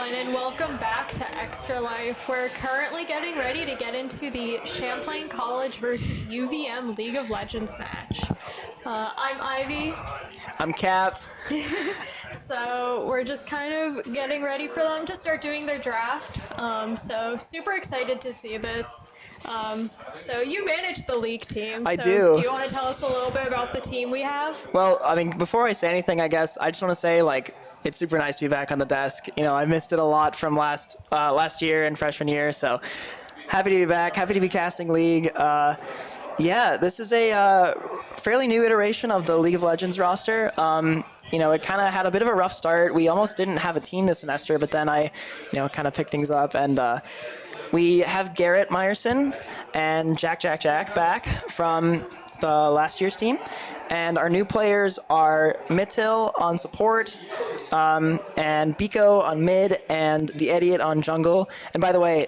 everyone, and welcome back to Extra Life. We're currently getting ready to get into the Champlain College versus UVM League of Legends match. I'm Ivy. I'm Kat. So we're just kind of getting ready for them to start doing their draft. So super excited to see this. So you manage the league team. I so do. Do you want to tell us a little bit about the team we have? Well, I mean, before I say anything, I guess I just want to say, it's super nice to be back on the desk. You know, I missed it a lot from last year and freshman year, so happy to be back. Happy to be casting League. Yeah, this is a fairly new iteration of the League of Legends roster. It kind of had a bit of a rough start. We almost didn't have a team this semester, but then I kind of picked things up, and we have Garrett Meyerson and Jack back from the last year's team. And our new players are Mithil on support, and Biko on mid, and the Idiot on jungle. And by the way,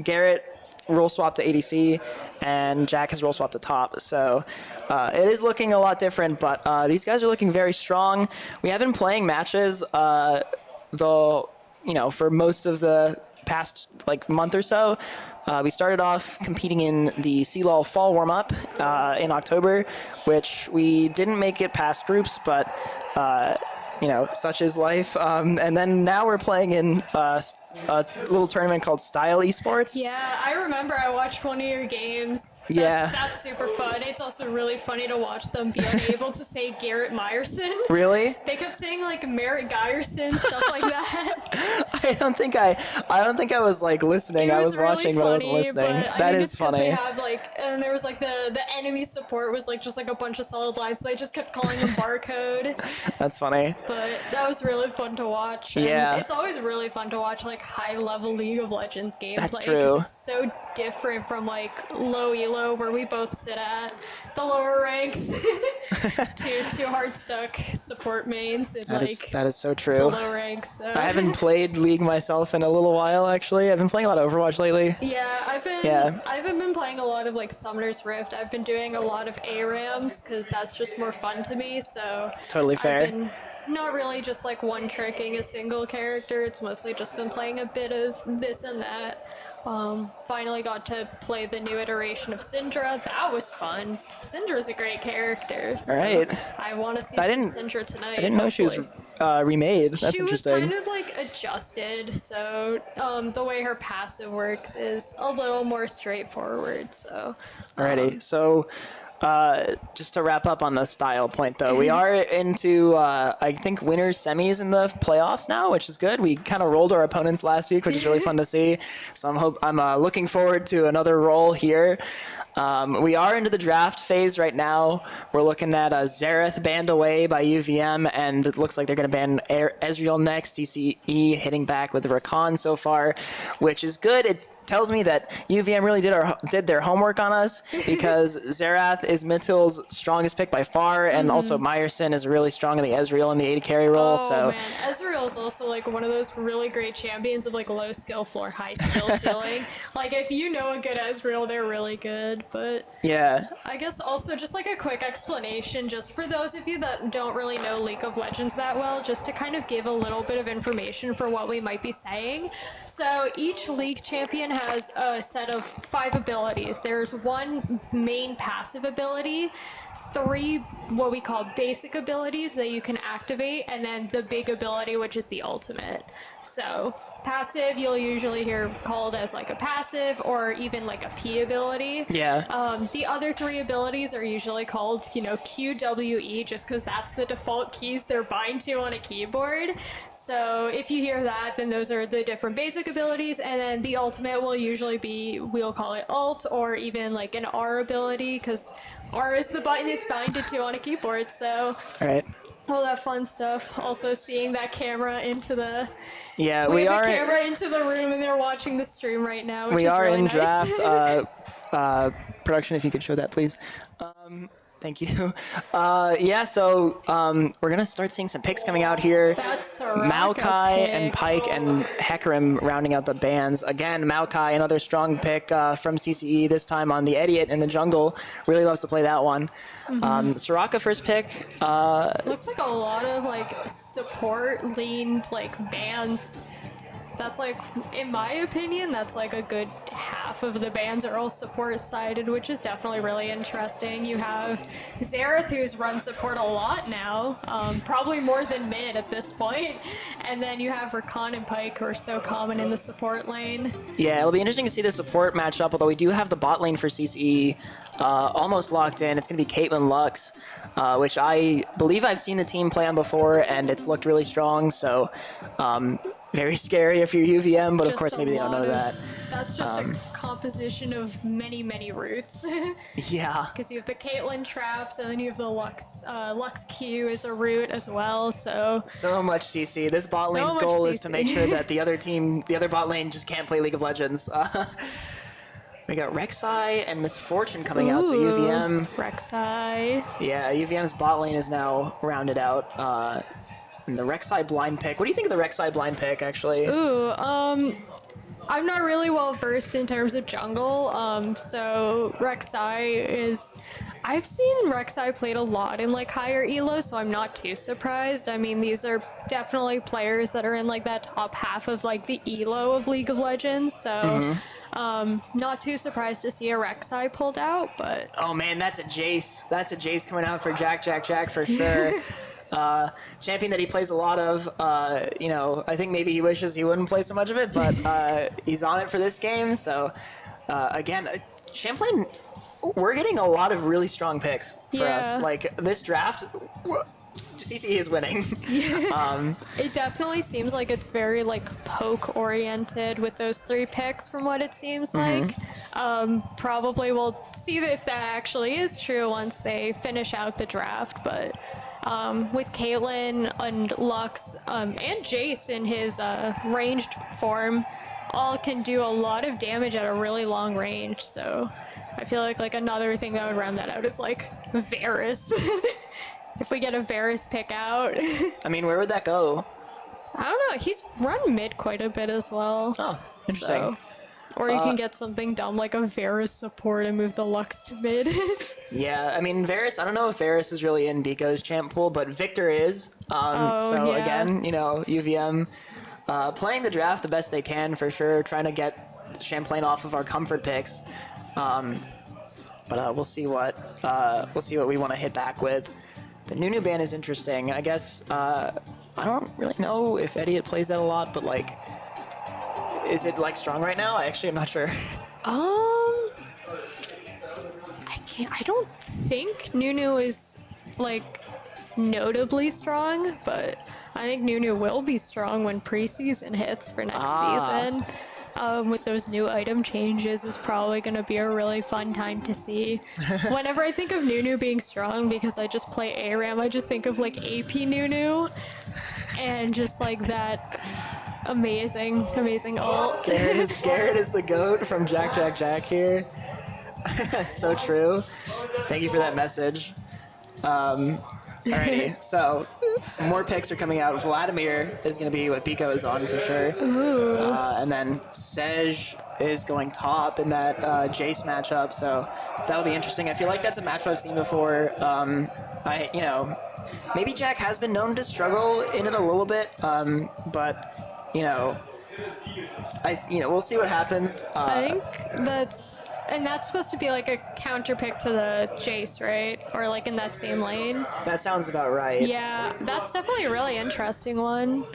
Garrett role swapped to ADC, and Jack has role swapped to top. So it is looking a lot different, but these guys are looking very strong. We have been playing matches, for most of the past month or so. We started off competing in the CLOL Fall Warm-Up in October, which we didn't make it past groups, but such is life. And then now we're playing in a little tournament called Style Esports. Yeah, I remember I watched one of your games. That's super fun. It's also really funny to watch them be unable to say Garrett Meyerson. Really? They kept saying Merritt Geyerson, stuff like that. I don't think I was listening. I was really watching, but I wasn't listening. That is funny. They have and there was the enemy support was just a bunch of solid lines. So they just kept calling him barcode. That's funny. But that was really fun to watch. And yeah. It's always really fun to watch high level League of Legends gameplay. That's true. It's so different from low elo where we both sit at the lower ranks to hard stuck support mains in that is so true. the low ranks. So. I haven't played League myself in a little while, actually. I've been playing a lot of Overwatch lately. Yeah, I haven't been playing a lot of Summoner's Rift. I've been doing a lot of ARAMs because that's just more fun to me. So totally fair. I've been not really just one-tricking a single character. It's mostly just been playing a bit of this and that. Finally got to play the new iteration of Syndra. That was fun. Syndra's a great character. So all right. I want to see some Syndra tonight. I didn't know she was remade. That's interesting. She was kind of adjusted, so the way her passive works is a little more straightforward. So. Alrighty. So. Just to wrap up on the style point, though, we are into, I think, winners semis in the playoffs now, which is good. We kind of rolled our opponents last week, which is really fun to see. So I'm looking forward to another roll here. We are into the draft phase right now. We're looking at Xerath banned away by UVM, and it looks like they're going to ban Ezreal next. CCE hitting back with Rakan so far, which is good. It tells me that UVM really did their homework on us, because Xerath is Mithil's strongest pick by far, and also Meyerson is really strong in the Ezreal and the AD carry role. Oh man, Ezreal is also one of those really great champions of low skill floor, high skill ceiling. If you know a good Ezreal, they're really good. But yeah, I guess also just a quick explanation, just for those of you that don't really know League of Legends that well, just to kind of give a little bit of information for what we might be saying. So each league champion has a set of 5 abilities. There's one main passive ability, 3 what we call basic abilities that you can activate, and then the big ability, which is the ultimate. So passive, you'll usually hear called as a passive or even a P ability. Yeah. The other 3 abilities are usually called, QWE, just because that's the default keys they're bind to on a keyboard. So if you hear that, then those are the different basic abilities, and then the ultimate will usually be, we'll call it ult, or even an R ability, because R is the button it's binded to on a keyboard. So. All right. All that fun stuff. Also seeing that camera into the we are camera into the room, and they're watching the stream right now. Which we is are really in nice. draft production. If you could show that, please. Thank you. Yeah, so we're gonna start seeing some picks coming out here. That's Soraka Maokai and pick. Pike and Hecarim rounding out the bands. Again, Maokai, another strong pick from CCE, this time on the Idiot in the jungle. Really loves to play that one. Soraka first pick. Looks like a lot of like support leaned like bands. That's like, in my opinion, that's like a good half of the bands are all support sided, which is definitely really interesting. You have Xerath, who's run support a lot now, probably more than mid at this point. And then you have Rakan and Pike, who are so common in the support lane. Yeah, it'll be interesting to see the support matchup, although we do have the bot lane for CCE almost locked in. It's going to be Caitlyn Lux, which I believe I've seen the team play on before, and it's looked really strong, so very scary if you're UVM, but of Just course a maybe they don't know lot that. That's just a composition of many, many routes. Yeah. Because you have the Caitlyn traps, and then you have the Lux Q as a route as well. So much CC. This bot So lane's much goal is to CC. make sure that the other bot lane just can't play League of Legends. We got Rek'Sai and Misfortune coming out, so UVM. Rek'Sai. Yeah, UVM's bot lane is now rounded out. And the Rek'Sai blind pick. What do you think of the Rek'Sai blind pick, actually? I'm not really well versed in terms of jungle, so Rek'Sai is. I've seen Rek'Sai played a lot in like higher elo, so I'm not too surprised. I mean, these are definitely players that are in like that top half of like the elo of League of Legends, so not too surprised to see a Rek'Sai pulled out, but Oh man, that's a Jace. That's a Jace coming out for Jack for sure. Champion that he plays a lot of. I think maybe he wishes he wouldn't play so much of it, but he's on it for this game. So again, Champlain, we're getting a lot of really strong picks for us. Yeah. Like this draft, CCE is winning. it definitely seems like it's very like poke oriented with those 3 picks from what it seems like. Probably we'll see if that actually is true once they finish out the draft, but with Caitlyn and Lux and Jace in his ranged form, all can do a lot of damage at a really long range. So I feel like another thing that would round that out is like Varus. If we get a Varus pick out. I mean, where would that go? I don't know. He's run mid quite a bit as well. Oh, interesting. So, or you can get something dumb like a Varus support and move the Lux to mid. Yeah, I mean, Varus, I don't know if Varus is really in Biko's champ pool, but Victor is. So yeah. again, UVM playing the draft the best they can for sure, trying to get Champlain off of our comfort picks. But we'll see what we want to hit back with. The Nunu ban is interesting. I guess I don't really know if Idiot plays that a lot, but like, is it like strong right now? I actually am not sure. I don't think Nunu is like notably strong, but I think Nunu will be strong when preseason hits for next season. With those new item changes is probably going to be a really fun time to see. Whenever I think of Nunu being strong, because I just play ARAM, I just think of like AP Nunu and just like that amazing ult. Garrett is the GOAT from Jack here. That's so true. Thank you for that message. Alrighty, so more picks are coming out. Vladimir is going to be what Biko is on for sure. And then Sej is going top in that Jace matchup, so that'll be interesting. I feel like that's a matchup I've seen before. Maybe Jack has been known to struggle in it a little bit, but we'll see what happens. I think that's supposed to be like a counter pick to the Jace, right? Or like in that same lane. That sounds about right. Yeah, that's definitely a really interesting one.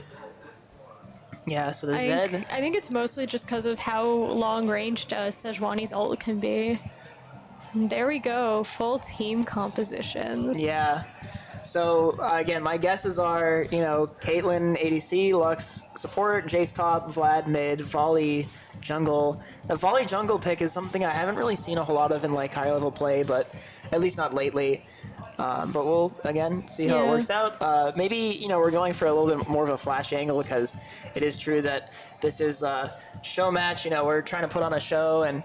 Yeah, so the Zed. I think it's mostly just because of how long ranged Sejuani's ult can be. And there we go, full team compositions. Yeah. So again, my guesses are, Caitlyn ADC, Lux support, Jace top, Vlad mid, Volley jungle. The Volley jungle pick is something I haven't really seen a whole lot of in like higher level play, but at least not lately. But we'll again see how it works out. Maybe we're going for a little bit more of a flash angle because it is true that this is a show match. We're trying to put on a show, and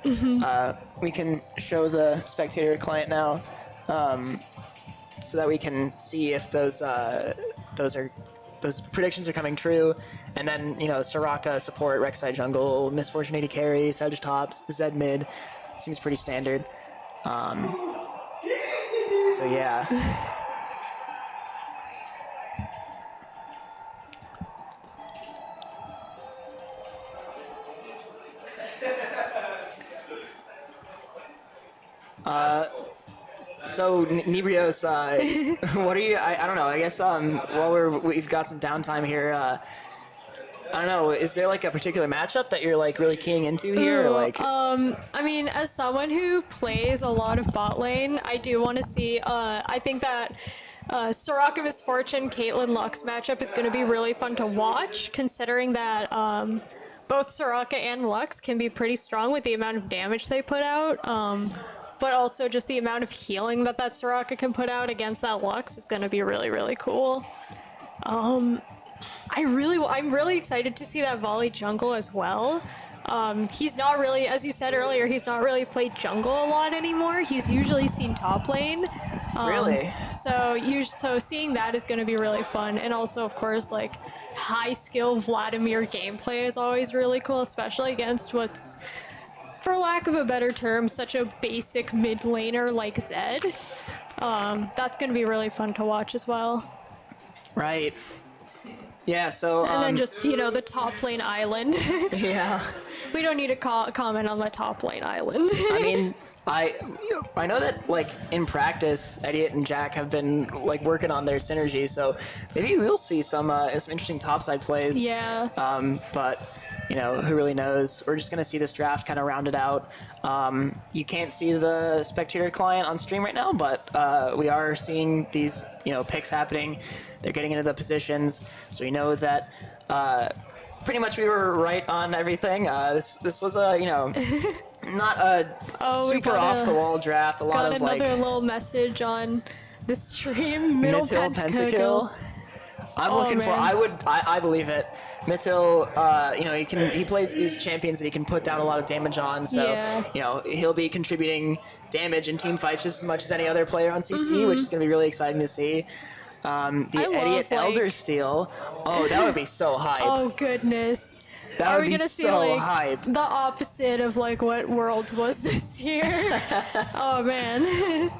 we can show the spectator client now so that we can see if those predictions are coming true. And then, you know, Soraka support, Rek'Sai jungle, Misfortune 80 carry, Sedge tops, Zed mid. Seems pretty standard. So yeah. So Nibrios, what are you? I don't know. I guess while we've got some downtime here, I don't know. Is there like a particular matchup that you're like really keying into here, or like? I mean, as someone who plays a lot of bot lane, I do want to see. I think that Soraka Misfortune Caitlyn Lux matchup is going to be really fun to watch, considering that both Soraka and Lux can be pretty strong with the amount of damage they put out. But also just the amount of healing that Soraka can put out against that Lux is going to be really, really cool. I'm really excited to see that Volley jungle as well. He's not really, as you said earlier, he's not really played jungle a lot anymore. He's usually seen top lane. Really? So seeing that is going to be really fun. And also, of course, like high skill Vladimir gameplay is always really cool, especially against what's, for lack of a better term, such a basic mid laner like Zed. That's going to be really fun to watch as well. Right. Yeah, so... And then just, you know, the top lane island. Yeah. We don't need to comment on the top lane island. I mean, I know that, like, in practice, Idiot and Jack have been, like, working on their synergy, so maybe we'll see some interesting topside plays. Yeah. But, you know, who really knows? We're just going to see this draft kind of rounded out. You can't see the spectator client on stream right now, but we are seeing these, you know, picks happening. They're getting into the positions, so we know that pretty much we were right on everything. This was a, you know, not a super off the wall draft. A lot of like another little message on the stream. Middle pentakill. I'm looking for. I believe it. Mittil, you know, he plays these champions that he can put down a lot of damage on. So Yeah. you know, he'll be contributing damage in team fights just as much as any other player on CCE, which is going to be really exciting to see. The Idiot Elder Steel. Oh, that would be so hype. Oh goodness. That Are would we be gonna see so like hype. the opposite of like what Worlds was this year? Oh man.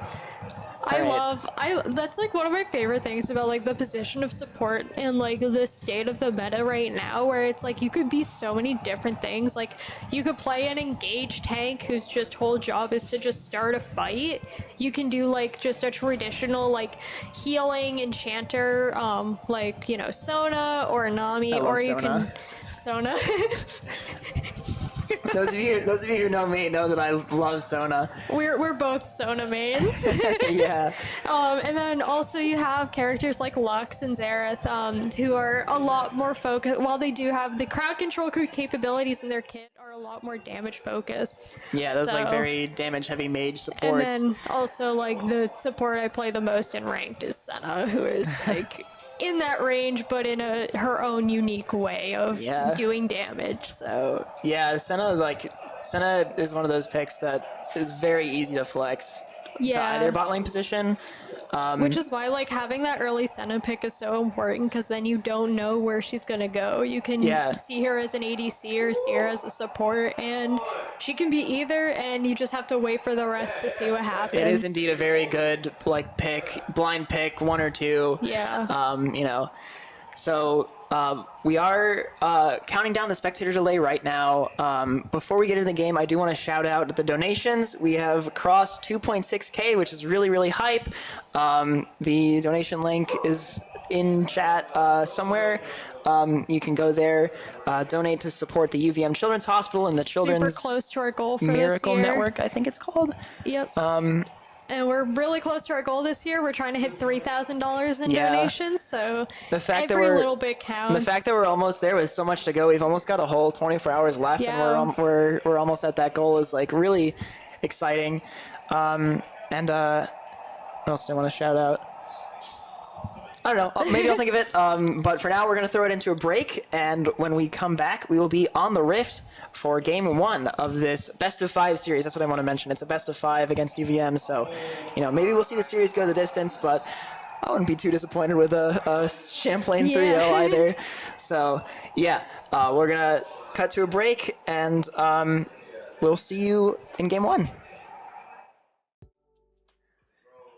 That's like one of my favorite things about like the position of support and like the state of the meta right now, where it's like you could be so many different things. Like you could play an engaged tank whose just whole job is to just start a fight. You can do like just a traditional like healing enchanter, like, you know, Sona or Nami, or you can Sona. Those of you who know me know that I love Sona. We're both Sona mains. Yeah. And then also you have characters like Lux and Xerath, who are a lot more focused. While they do have the crowd control capabilities in their kit, are a lot more damage focused. Yeah, those like very damage heavy mage supports. And then also like the support I play the most in ranked is Senna, who is like in that range, but in her own unique way of doing damage. So yeah, Senna is one of those picks that is very easy to flex to either bot lane position. Which is why like having that early Senna pick is so important, because then you don't know where she's gonna go. You can see her as an ADC or see her as a support, and she can be either, and you just have to wait for the rest to see what happens. It is indeed a very good like blind pick, one or two. Yeah. You know, so we are counting down the spectator delay right now. Before we get into the game, I do want to shout out the donations. We have crossed 2.6K, which is really, really hype. The donation link is in chat somewhere. You can go there, donate to support the UVM Children's Hospital and the Children's super close to our goal for Miracle this year. Network, I think it's called. Yep. And we're really close to our goal this year. We're trying to hit $3,000 in donations, so the fact every little bit counts. The fact that we're almost there with so much to go, we've almost got a whole 24 hours left, and we're almost at that goal is like really exciting. And what else do I want to shout out? I don't know. Maybe I'll think of it. But for now, we're going to throw it into a break. And when we come back, we will be on the Rift for game 1 of this best of 5 series. That's what I want to mention. It's a best of 5 against UVM. So, maybe we'll see the series go the distance, but I wouldn't be too disappointed with a Champlain 3-0 either. So, yeah, we're going to cut to a break, and we'll see you in game 1.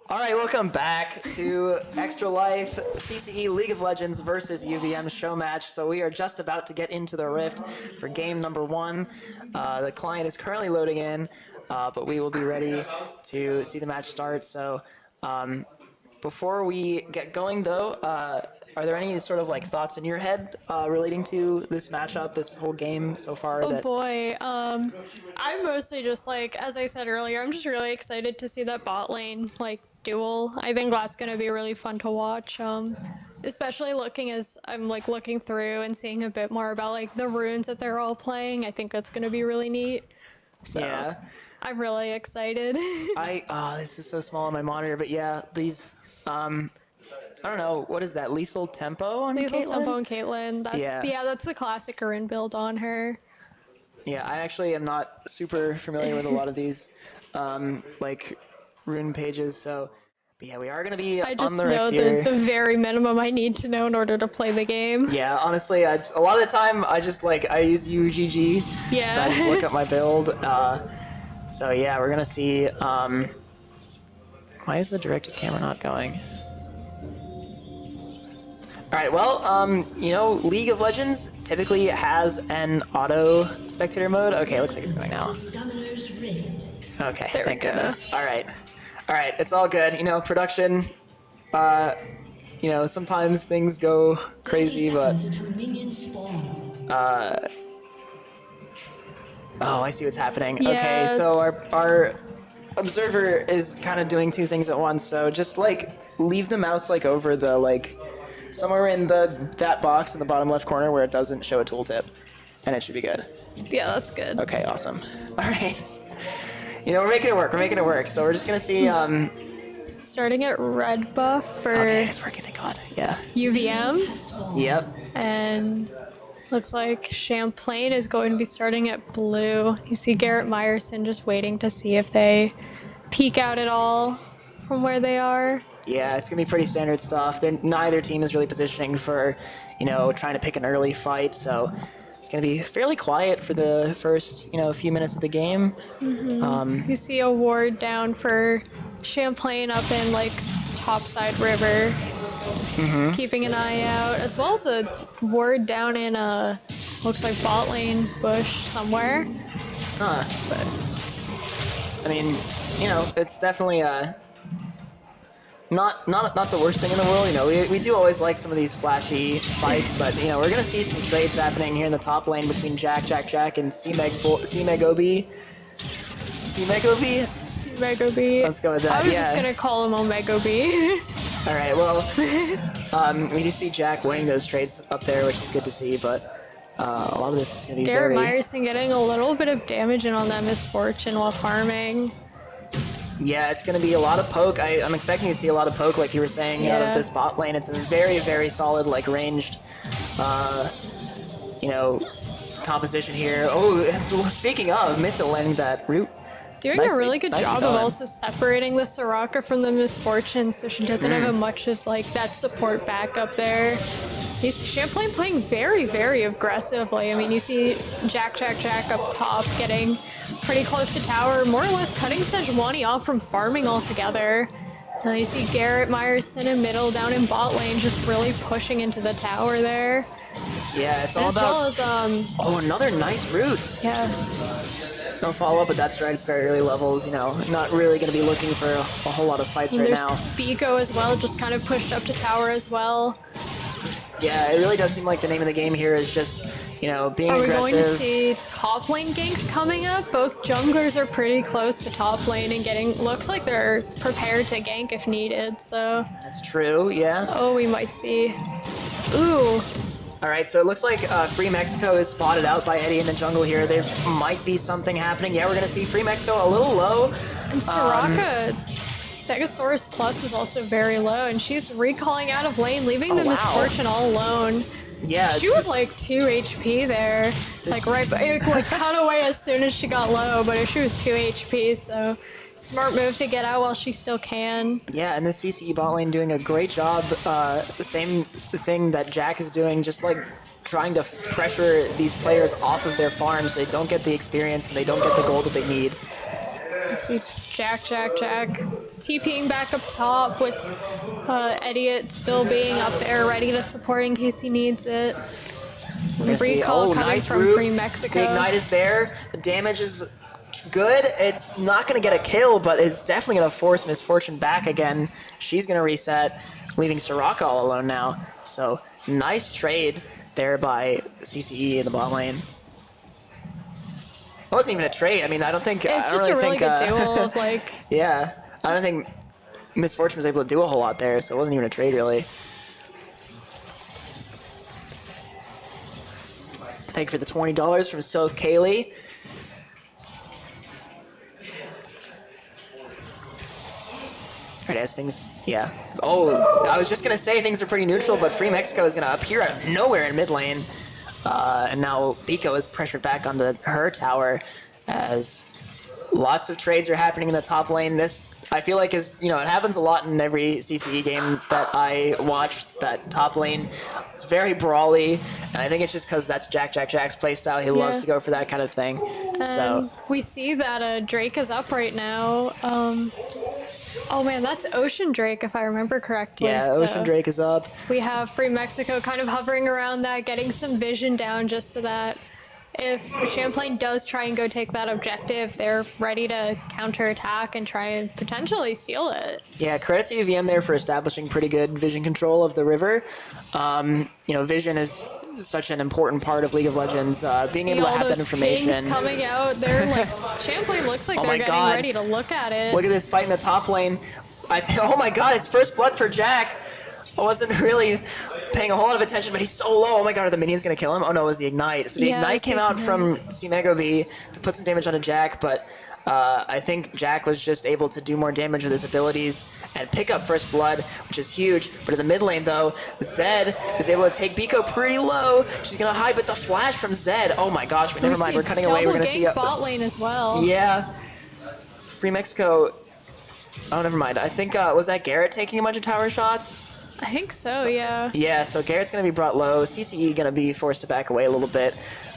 All right, welcome back to Extra Life CCE League of Legends versus UVM show match. So we are just about to get into the Rift for game number 1. The client is currently loading in, but we will be ready to see the match start. So before we get going, though, are there any sort of thoughts in your head relating to this matchup, this whole game so far? Oh boy, I'm mostly just as I said earlier, I'm just really excited to see that bot lane duel. I think that's gonna be really fun to watch. Especially as I'm looking through and seeing a bit more about the runes that they're all playing. I think that's gonna be really neat. So Yeah. I'm really excited. This is so small on my monitor, but yeah, these I don't know, what is that? Lethal Tempo on Lethal Caitlyn? Tempo and Caitlyn. That's Yeah. that's the classic rune build on her. Yeah, I actually am not super familiar with a lot of these rune pages, so but yeah, we are gonna be I just on the know Rift here. the very minimum I need to know in order to play the game. Yeah, honestly, a lot of the time I just I use UGG. Yeah. I just look up my build. So yeah, we're gonna see. Why is the directed camera not going? All right, well, League of Legends typically has an auto spectator mode. Okay, looks like it's going now. Okay, There we thank go. goodness. All right, it's all good. Production. Sometimes things go crazy, but. Oh, I see what's happening. Yeah, Okay, so our observer is kind of doing two things at once. So just leave the mouse over the somewhere in that box in the bottom left corner where it doesn't show a tooltip, and it should be good. Yeah, that's good. Okay, awesome. All right. We're making it work. So we're just gonna see. Starting at red buff for Okay, it's working. Thank God. Yeah. UVM, Yep. and looks like Champlain is going to be starting at blue. You see Garrett Meyerson just waiting to see if they peek out at all from where they are. Yeah, it's gonna be pretty standard stuff. Neither team is really positioning for, trying to pick an early fight. So it's gonna be fairly quiet for the first, few minutes of the game. You see a ward down for Champlain up in topside river, keeping an eye out, as well as a ward down in looks like bot lane bush somewhere. Huh. But I mean, it's definitely not the worst thing in the world. We do always like some of these flashy fights, but we're gonna see some trades happening here in the top lane between Jack, and C-Meg-Obi. C-Meg-Obi? C-Meg-Obi. Let's go with that. I was yeah. just gonna call him Omega-B. All right. Well, we do see Jack winning those trades up there, which is good to see. But a lot of this is gonna be Garrett very. Meyerson getting a little bit of damage in on that misfortune while farming. Yeah, it's going to be a lot of poke. I'm expecting to see a lot of poke, like you were saying, out of this bot lane. It's a very, very solid, ranged, composition here. Oh, speaking of, Mitchell landing that root. Doing a really good job of also separating the Soraka from the misfortune, so she doesn't have much of that support backup there. You see Champlain playing very, very aggressively. I mean, you see Jack up top getting pretty close to tower, more or less cutting Sejuani off from farming altogether. And then you see Garrett Meyerson in middle, down in bot lane, just really pushing into the tower there. Yeah, it's all about. As well as, oh, another nice root. yeah. No follow-up, but that's right. It's very early levels. Not really going to be looking for a whole lot of fights right There's now. Biko as well, just kind of pushed up to tower as well. Yeah, it really does seem like the name of the game here is just, being aggressive. Are we going to see top lane ganks coming up? Both junglers are pretty close to top lane and looks like they're prepared to gank if needed, so. That's true, yeah. Oh, we might see. Ooh. All right, so it looks like Free Mexico is spotted out by Eddie in the jungle here. There might be something happening. Yeah, we're going to see Free Mexico a little low. And Soraka Stegosaurus Plus was also very low, and she's recalling out of lane, leaving the wow. Misfortune all alone. Yeah. She was like 2 HP there, like right, it like cut away as soon as she got low, but she was 2 HP, so smart move to get out while she still can. Yeah, and the CCE bot lane doing a great job. The same thing that Jack is doing, just like trying to pressure these players off of their farms. They don't get the experience and they don't get the gold that they need. You see Jack. TPing back up top with Idiot still being up there, ready to support in case he needs it. Recall coming nice from root. Free Mexico. The Ignite is there. The damage is good. It's not going to get a kill, but it's definitely going to force Misfortune back again. She's going to reset, leaving Soraka all alone now. So nice trade there by CCE in the bot lane. It wasn't even a trade. I mean, I don't think... It's just a really good duel of like... Yeah, I don't think Misfortune was able to do a whole lot there, so it wasn't even a trade, really. Thank you for the $20 from Soph Kaylee. Alright, as things, yeah. Oh, I was just gonna say things are pretty neutral, but Free Mexico is gonna appear out of nowhere in mid lane. And now Biko is pressured back onto her tower as lots of trades are happening in the top lane. This, I feel like, is, you know, it happens a lot in every CCE game that I watch, that top lane. It's very brawly, and I think it's just because that's Jack's playstyle. He loves to go for that kind of thing. So we see that Drake is up right now. Oh man, that's Ocean Drake if I remember correctly. yeah, so Ocean Drake is up. we have Free Mexico kind of hovering around that, getting some vision down just so that if Champlain does try and go take that objective, they're ready to counterattack and try and potentially steal it. Yeah, credit to UVM there for establishing pretty good vision control of the river. You know, vision is such an important part of League of Legends. Being able to have that information. Pings coming out, they're like Champlain looks like they're getting ready to look at it. Look at this fight in the top lane. Oh my god, it's first blood for Jack. I wasn't really paying a whole lot of attention, but he's so low. Oh my god, are the minions gonna kill him? Oh no, it was the Ignite. So the Ignite came out from C-Megoby to put some damage onto Jack, but I think Jack was just able to do more damage with his abilities and pick up first blood, which is huge. But in the mid lane though, Zed is able to take Biko pretty low. She's gonna hide, but the flash from Zed. Oh my gosh, but never mind, we're cutting away. We're gonna see bot lane as well. Yeah. Free Mexico. Oh, never mind. I think, was that Garrett taking a bunch of tower shots? I think so, yeah. Yeah, so Garrett's going to be brought low. CCE going to be forced to back away a little bit.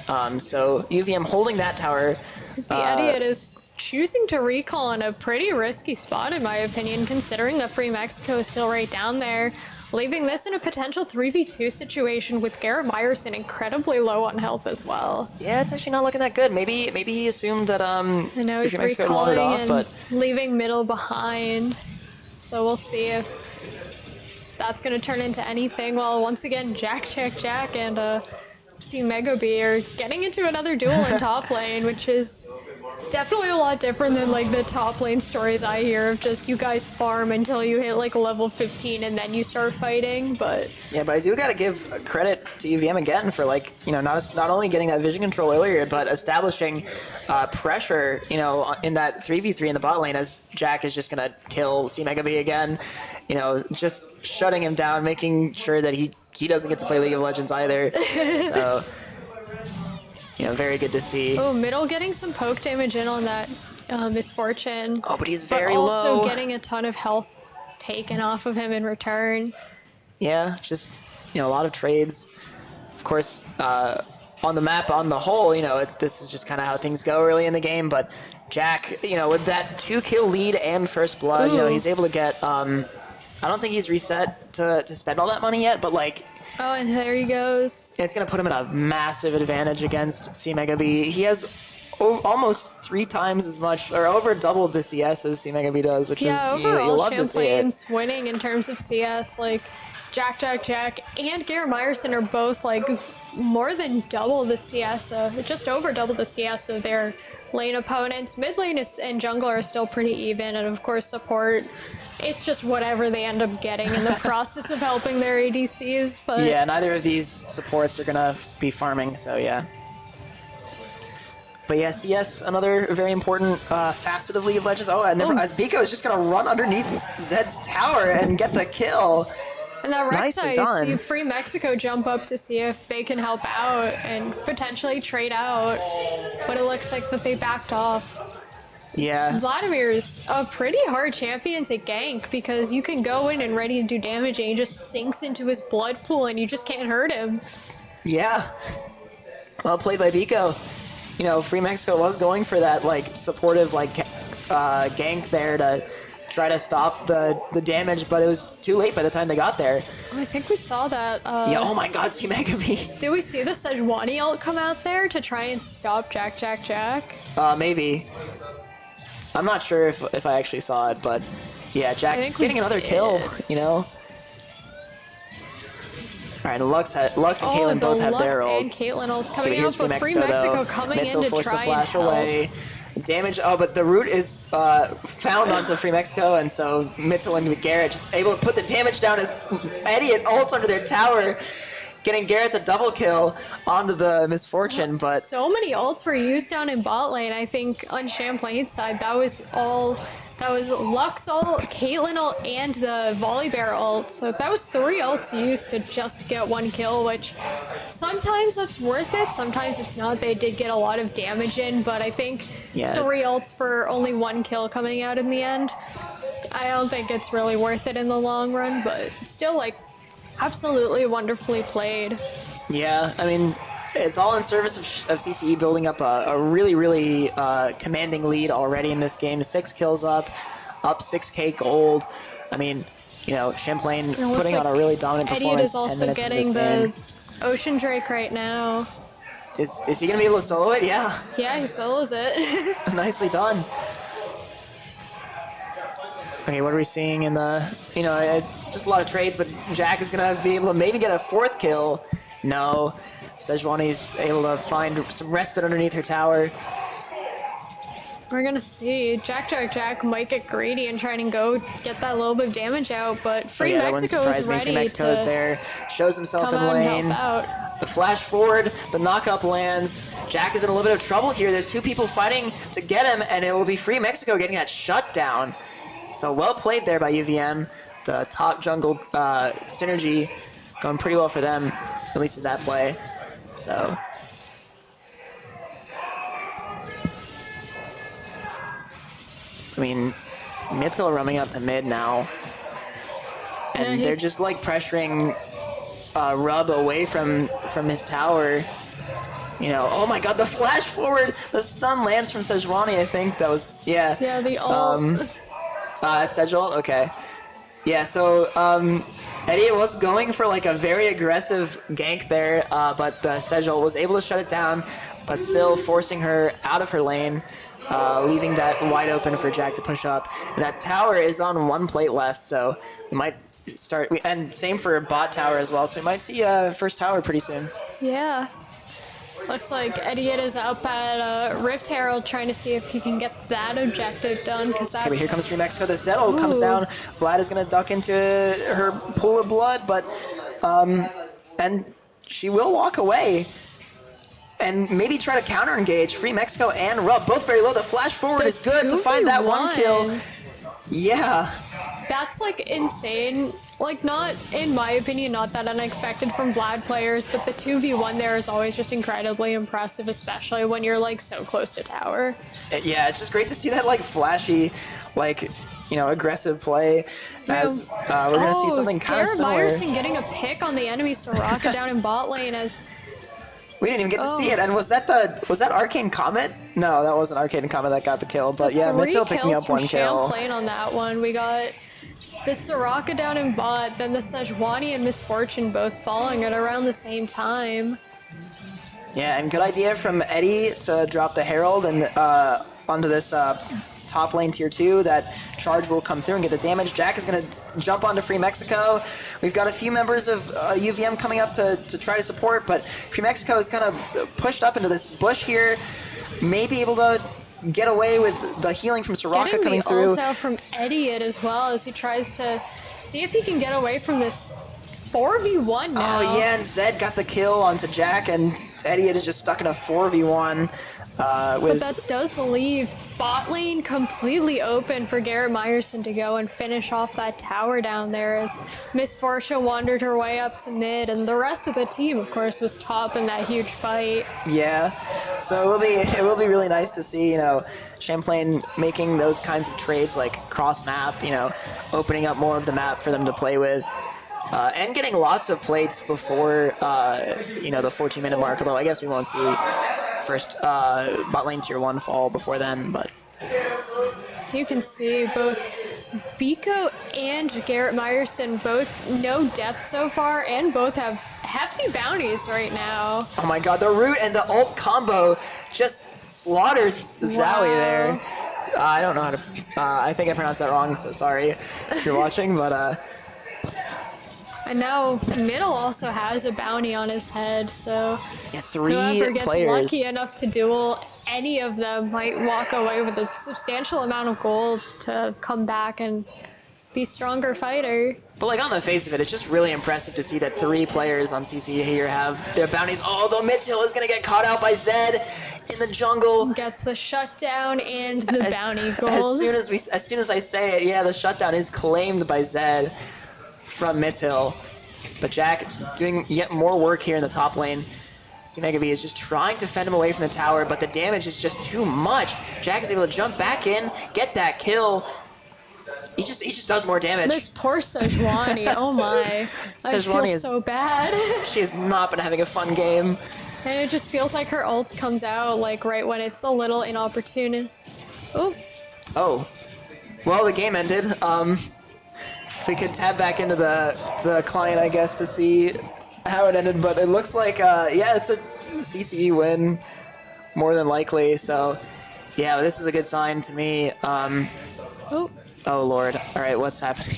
So UVM holding that tower. The Idiot is choosing to recall in a pretty risky spot, in my opinion, considering that Free Mexico is still right down there, leaving this in a potential 3v2 situation with Garrett Meyerson incredibly low on health as well. Yeah, it's actually not looking that good. Maybe he assumed that I know he's recalling and leaving middle behind. So we'll see if that's going to turn into anything. Well, once again, Jack and C-Megoby are getting into another duel in top lane, which is definitely a lot different than like the top lane stories I hear of just you guys farm until you hit like level 15 and then you start fighting. But yeah, but I do gotta give credit to UVM again for, like, you know, not only getting that vision control earlier, but establishing pressure, you know, in that 3v3 in the bot lane as Jack is just gonna kill C-Megoby again. You know, just shutting him down, making sure that he doesn't get to play League of Legends either. So, you know, very good to see. Oh, middle getting some poke damage in on that Misfortune. Oh, but he's very low. But also getting a ton of health taken off of him in return. Yeah, just, you know, a lot of trades. Of course, on the map on the whole, you know, this is just kind of how things go early in the game. But Jack, you know, with that 2-kill lead and first blood, you know, he's able to get... I don't think he's reset to spend all that money yet, but like... Oh, and there he goes. It's going to put him in a massive advantage against C-Megoby. He has almost 3 times as much, or over double the CS as C-Megoby does, which is, you'll love to see it. Champlain's winning in terms of CS. Like, Jack, and Garrett Meyerson are both like more than double the CS, just over double the CS of their lane opponents. Mid lane and jungle are still pretty even, and of course support. It's just whatever they end up getting in the process of helping their ADCs. But yeah, neither of these supports are gonna be farming, so yeah. But yeah, CS, another very important facet of League of Legends. Oh, and as Biko is just going to run underneath Zed's tower and get the kill. And that Nicely Rek'Sai, done. see Free Mexico jump up to see if they can help out and potentially trade out, but it looks like that they backed off. Yeah. Vladimir's a pretty hard champion to gank because you can go in and ready to do damage and he just sinks into his blood pool and you just can't hurt him. Yeah. Well played by Biko. You know, Free Mexico was going for that, like, supportive, like, gank there to try to stop the damage, but it was too late by the time they got there. I think we saw that. Yeah, oh my god, see Mega V. Did we see the Sejuani ult come out there to try and stop Jack? Maybe. I'm not sure if I actually saw it, but yeah, Jack just getting another kill, you know? Alright, Lux and Caitlyn both have their ults. And Caitlyn ults coming Okay, out, but Free Mexico coming in to forced try to flash and away. Damage, but the root is found onto Free Mexico, and so Mitchell and Garrett just able to put the damage down as Eddie and ults under their tower, getting Garrett the double kill onto the Misfortune, but... So many ults were used down in bot lane. I think on Champlain's side, that was Lux ult, Caitlyn ult, and the Volibear ult. So that was 3 ults used to just get 1 kill, which sometimes that's worth it, sometimes it's not. They did get a lot of damage in, but I think 3 ults for only 1 kill coming out in the end, I don't think it's really worth it in the long run, but still, like, absolutely wonderfully played. Yeah, I mean, it's all in service of CCE building up a really, really commanding lead already in this game. 6 kills up 6k gold. I mean, you know, Champlain putting on a really dominant performance. Eddie is also getting the Ocean Drake right now. Is he going to be able to solo it? Yeah. Yeah, he solos it. Nicely done. Okay, what are we seeing in the... You know, it's just a lot of trades, but Jack is going to be able to maybe get a 4th kill. No. Sejuani's able to find some respite underneath her tower. We're going to see. Jack might get greedy and try and go get that little bit of damage out, but Free Mexico is ready Free Mexico is there, shows himself in lane. The flash forward, the knock-up lands. Jack is in a little bit of trouble here. There's 2 people fighting to get him, and it will be Free Mexico getting that shutdown. So well played there by UVM. The top jungle synergy going pretty well for them, at least in that play. So. I mean, Mitchell running up to mid now. And they're just like pressuring Rub away from his tower. You know, oh my god, the flash forward! The stun lands from Sejuani, I think. That was, yeah. Yeah, the ult. That's Sejul? Okay. Yeah, so Eddie was going for like a very aggressive gank there, but Sejul was able to shut it down, but still forcing her out of her lane, leaving that wide open for Jack to push up. And that tower is on 1 plate left, so we might start, and same for bot tower as well, so we might see first tower pretty soon. Yeah. Looks like Eddie is up at Rift Herald trying to see if he can get that objective done, because that's... Okay, but here comes Free Mexico. The Zettel comes down. Vlad is going to duck into her pool of blood, but... and she will walk away and maybe try to counter-engage. Free Mexico and Rub, both very low. The flash forward is good to find that 1 kill. Yeah. That's, like, insane. Like, not, in my opinion, not that unexpected from Vlad players, but the 2v1 there is always just incredibly impressive, especially when you're, like, so close to tower. Yeah, it's just great to see that, like, flashy, like, you know, aggressive play, as we're going to see something kind of similar. Myerson getting a pick on the enemy Soraka down in bot lane as... We didn't even get to see it, and was that Arcane Comet? No, that wasn't Arcane Comet that got the kill, but yeah, Mitchell picking up 1 kill. Champlain on that one. We got the Soraka down in bot, then the Sejuani and Misfortune both following it around the same time. Yeah, and good idea from Eddie to drop the Herald and onto this top lane tier 2. That charge will come through and get the damage. Jack is going to jump onto Free Mexico. We've got a few members of UVM coming up to try to support, but Free Mexico is kind of pushed up into this bush here. May be able to get away with the healing from Soraka coming through. Getting the ult out from Eddie as well as he tries to see if he can get away from this 4v1 now. Oh yeah, and Zed got the kill onto Jack, and Eddie is just stuck in a 4v1. But that does leave bot lane completely open for Garrett Meyerson to go and finish off that tower down there as Miss Fortune wandered her way up to mid, and the rest of the team, of course, was top in that huge fight. Yeah, so it will be really nice to see, you know, Champlain making those kinds of trades like cross map, you know, opening up more of the map for them to play with. And getting lots of plates before, you know, the 14-minute mark, although I guess we won't see first bot lane tier 1 fall before then, but... You can see both Biko and Garrett Meyerson both no death so far, and both have hefty bounties right now. Oh my god, the root and the ult combo just slaughters Zowie there. I don't know how to... I think I pronounced that wrong, so sorry if you're watching, but... And now Middle also has a bounty on his head, so yeah, 3 whoever gets players. lucky enough to duel any of them might walk away with a substantial amount of gold to come back and be stronger fighter. But like on the face of it, it's just really impressive to see that 3 players on CC here have their bounties. Although Midtail is gonna get caught out by Zed in the jungle. Gets the shutdown and the bounty gold. As soon as I say it, yeah, the shutdown is claimed by Zed from Midtail. But Jack doing yet more work here in the top lane. C-Mega B is just trying to fend him away from the tower, but the damage is just too much. Jack is able to jump back in, get that kill. He just does more damage. This poor Sejuani, oh my. I feel so bad. She has not been having a fun game. And it just feels like her ult comes out like right when it's a little inopportune. Oh. Oh. Well, the game ended. If we could tab back into the client, I guess, to see how it ended, but it looks like, yeah, it's a CCE win, more than likely, so, yeah, this is a good sign to me. Oh. Oh, Lord. All right, what's happening?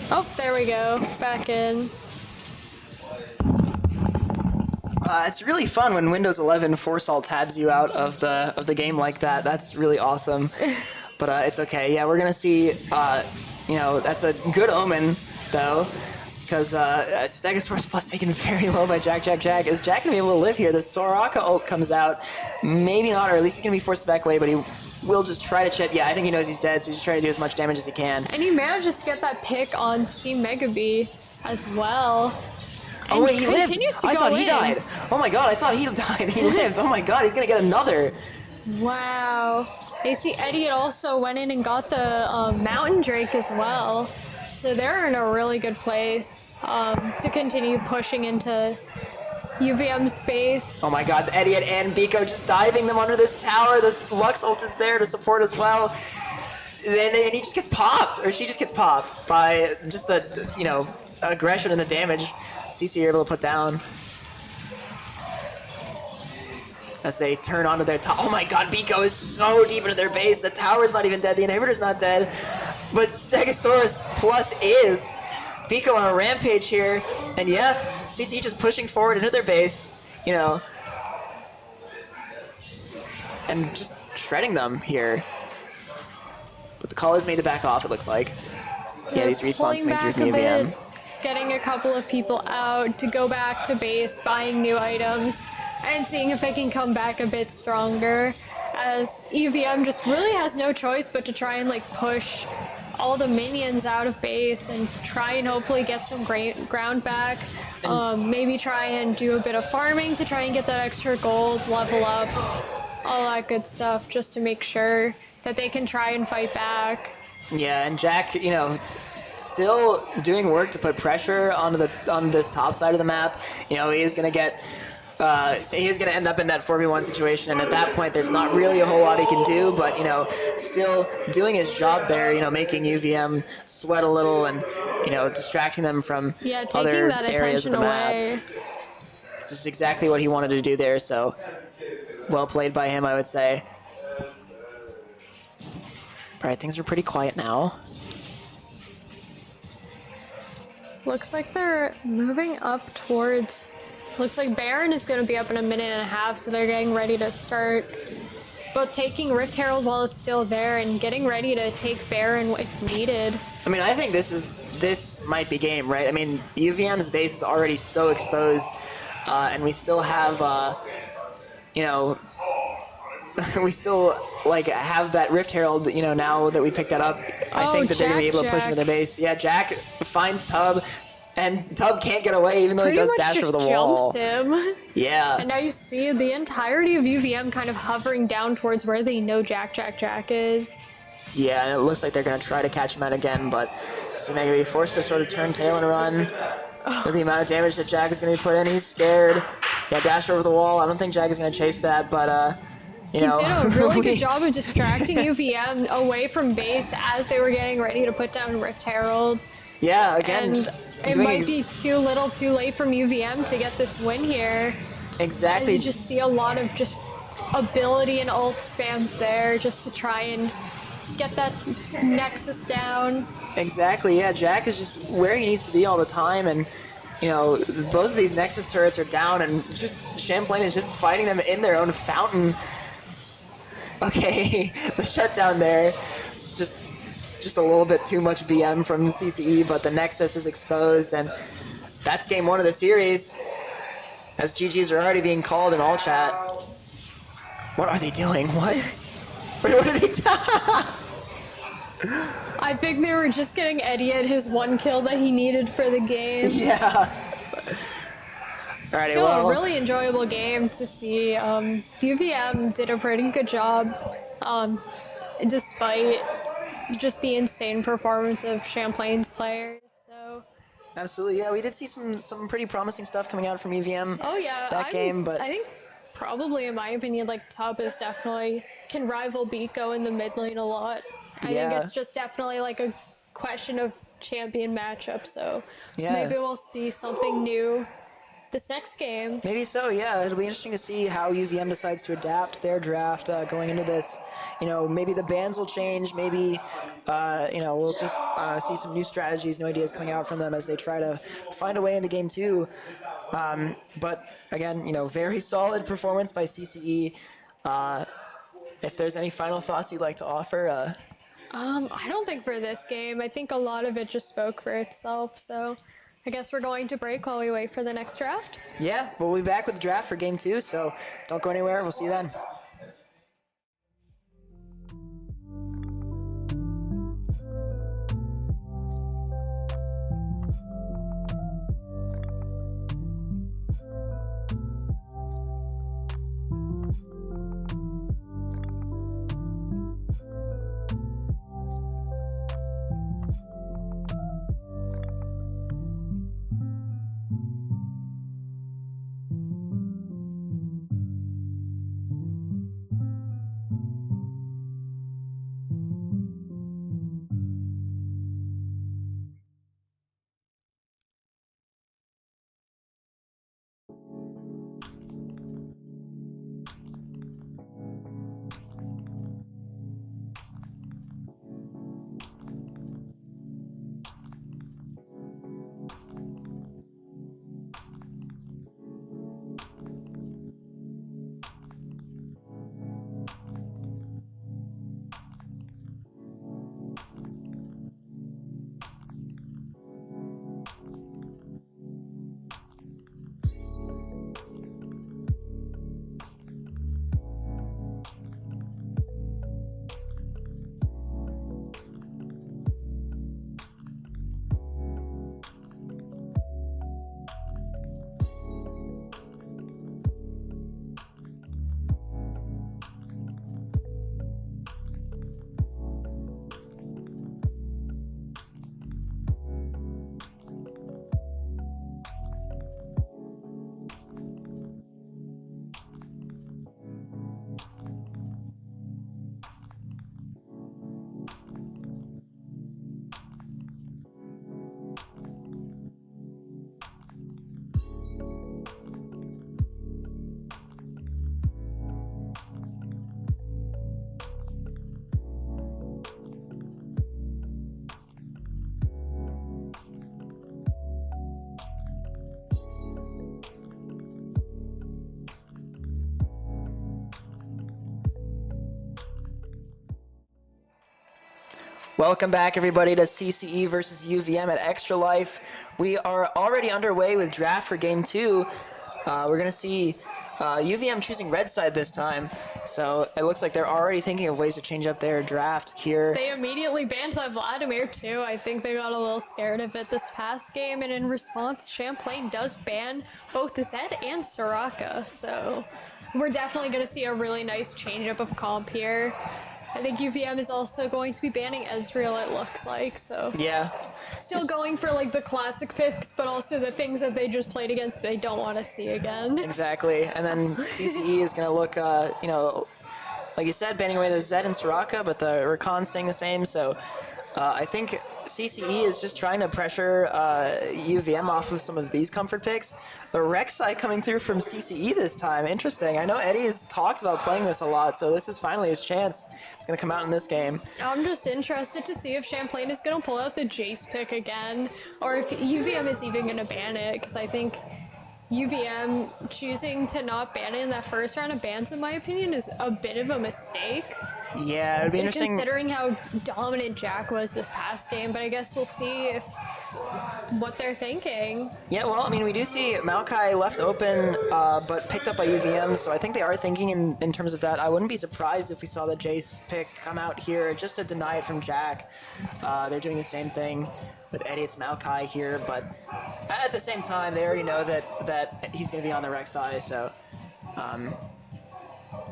Oh, there we go. Back in. It's really fun when Windows 11 force all tabs you out of the game like that. That's really awesome. But it's okay. Yeah, we're gonna see. You know, that's a good omen though, because Stegosaurus Plus taken very low by Jack. Is Jack gonna be able to live here? The Soraka ult comes out. Maybe not, or at least he's gonna be forced to back away. But he will just try to chip. Yeah, I think he knows he's dead, so he's just trying to do as much damage as he can. And he manages to get that pick on C-Mega B as well. Oh wait, he lived! I thought he died! Oh my god, I thought he died. He lived! Oh my god, he's gonna get another! Wow. AC Eddie also went in and got the Mountain Drake as well. So they're in a really good place to continue pushing into UVM's base. Oh my god, the Idiot and Biko just diving them under this tower. The Lux ult is there to support as well. And he just gets popped, or she just gets popped by just the, you know, aggression and the damage CC are able to put down. As they turn onto their top. Oh my god, Biko is so deep into their base. The tower's not even dead, the inhibitor's not dead. But Stegosaurus Plus is. Biko on a rampage here. And yeah, CC just pushing forward into their base, you know. And just shredding them here. But the call is made to back off, it looks like. Yeah, these respawns coming through from UVM. Getting a couple of people out to go back to base, buying new items, and seeing if they can come back a bit stronger. As EVM just really has no choice but to try and like push all the minions out of base and try and hopefully get some ground back. Maybe try and do a bit of farming to try and get that extra gold, level up, all that good stuff, just to make sure that they can try and fight back. Yeah, and Jack, you know, still doing work to put pressure on this top side of the map. You know, he is gonna end up in that 4v1 situation, and at that point, there's not really a whole lot he can do. But you know, still doing his job there. You know, making UVM sweat a little, and you know, distracting them from other areas of the map. It's just exactly what he wanted to do there. So, well played by him, I would say. All right, things are pretty quiet now. Looks like they're moving up towards... Looks like Baron is going to be up in a minute and a half, so they're getting ready to start both taking Rift Herald while it's still there and getting ready to take Baron if needed. I mean, I think this might be game, right? I mean, UVM's base is already so exposed, and we still have, you know, we still like have that Rift Herald. You know, now that we picked that up, I think that they're gonna be able to push into their base. Yeah, Jack finds Tub, and Tub can't get away, even though Pretty he does much dash just over the jumps wall. him. Yeah. And now you see the entirety of UVM kind of hovering down towards where they know Jack is. Yeah, and it looks like they're going to try to catch him out again, but so they're going to be forced to sort of turn tail and run. With the amount of damage that Jack is going to be put in, he's scared. Yeah, dash over the wall. I don't think Jack is going to chase that, but, you know. He did a really good job of distracting UVM away from base as they were getting ready to put down Rift Herald. Yeah, again, And it might be too little too late from UVM to get this win here. Exactly. As you just see a lot of just ability and ult spams there just to try and get that Nexus down. Exactly, yeah. Jack is just where he needs to be all the time, and, you know, both of these Nexus turrets are down, and just Champlain is just fighting them in their own fountain. Okay, the shutdown there. It's just a little bit too much BM from CCE, but the Nexus is exposed, and that's game one of the series. As GGs are already being called in all chat. What are they doing? What? Wait, what are they doing? I think they were just getting Eddie at his one kill that he needed for the game. Yeah. Alrighty, Still well, a really enjoyable game to see. UVM did a pretty good job, despite just the insane performance of Champlain's players. So. absolutely, yeah. We did see some pretty promising stuff coming out from UVM. Oh yeah, that game, but I think probably in my opinion, like Tub is definitely can rival Biko in the mid lane a lot. I think Yeah. it's just definitely like a question of champion matchup. So Yeah. maybe we'll see something new this next game. Maybe so, yeah. It'll be interesting to see how UVM decides to adapt their draft going into this. You know, maybe the bans will change. Maybe, you know, we'll just see some new strategies, new ideas coming out from them as they try to find a way into game two. But again, you know, very solid performance by CCE. If there's any final thoughts you'd like to offer, I don't think for this game. I think a lot of it just spoke for itself. So I guess we're going to break while we wait for the next draft. yeah, we'll be back with the draft for game two. So don't go anywhere. We'll see you then. Welcome back, everybody, to CCE versus UVM at Extra Life. We are already underway with draft for Game 2. We're going to see UVM choosing red side this time. So it looks like they're already thinking of ways to change up their draft here. They immediately banned that Vladimir too. I think they got a little scared of it this past game, and in response, Champlain does ban both Zed and Soraka. So we're definitely going to see a really nice change up of comp here. I think UVM is also going to be banning Ezreal, it looks like, so. Yeah. Still going for like the classic picks, but also the things that they just played against they don't want to see again. Exactly. And then CCE is going to look, you know, like you said, banning away the Zed and Soraka, but the Rakan staying the same. So I think CCE is just trying to pressure UVM off of some of these comfort picks. The Rek'Sai coming through from CCE this time. Interesting. I know Eddie has talked about playing this a lot, so this is finally his chance. It's going to come out in this game. I'm just interested to see if Champlain is going to pull out the Jace pick again, or if UVM is even going to ban it, because I think UVM choosing to not ban it in that first round of bans, in my opinion, is a bit of a mistake. Yeah, it would be interesting. Considering how dominant Jack was this past game, but I guess we'll see what they're thinking. Yeah, well, I mean, we do see Maokai left open, but picked up by UVM, so I think they are thinking in terms of that. I wouldn't be surprised if we saw the Jace pick come out here just to deny it from Jack. They're doing the same thing with Eddie. It's Maokai here, but at the same time, they already know that he's going to be on the Rek'Sai, so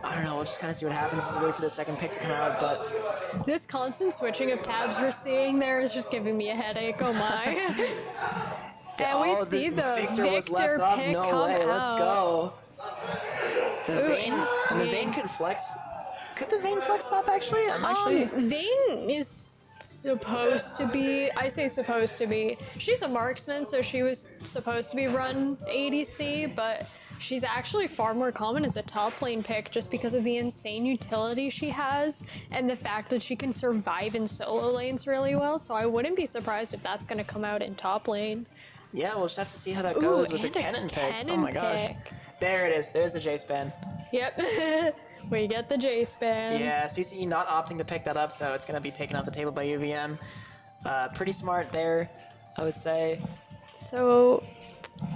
I don't know, we'll just kind of see what happens as we wait for the second pick to come out, but This constant switching of tabs we're seeing there is just giving me a headache, oh my. And we see the Victor was left off. pick No come way, out. let's go. The Ooh, Vayne, and the Vayne could flex. Could the Vayne flex top actually? I'm actually. Vayne is supposed to be, I say supposed to be, she's a marksman, so she was supposed to be run ADC, but she's actually far more common as a top lane pick just because of the insane utility she has and the fact that she can survive in solo lanes really well, so I wouldn't be surprised if that's going to come out in top lane. Yeah, we'll just have to see how that goes with the and a Kennen pick. Oh Kennen my gosh. pick. There it is. There's the Jace ban. Yep. We get the Jace ban. Yeah, CCE not opting to pick that up, so it's going to be taken off the table by UVM. Pretty smart there, I would say. So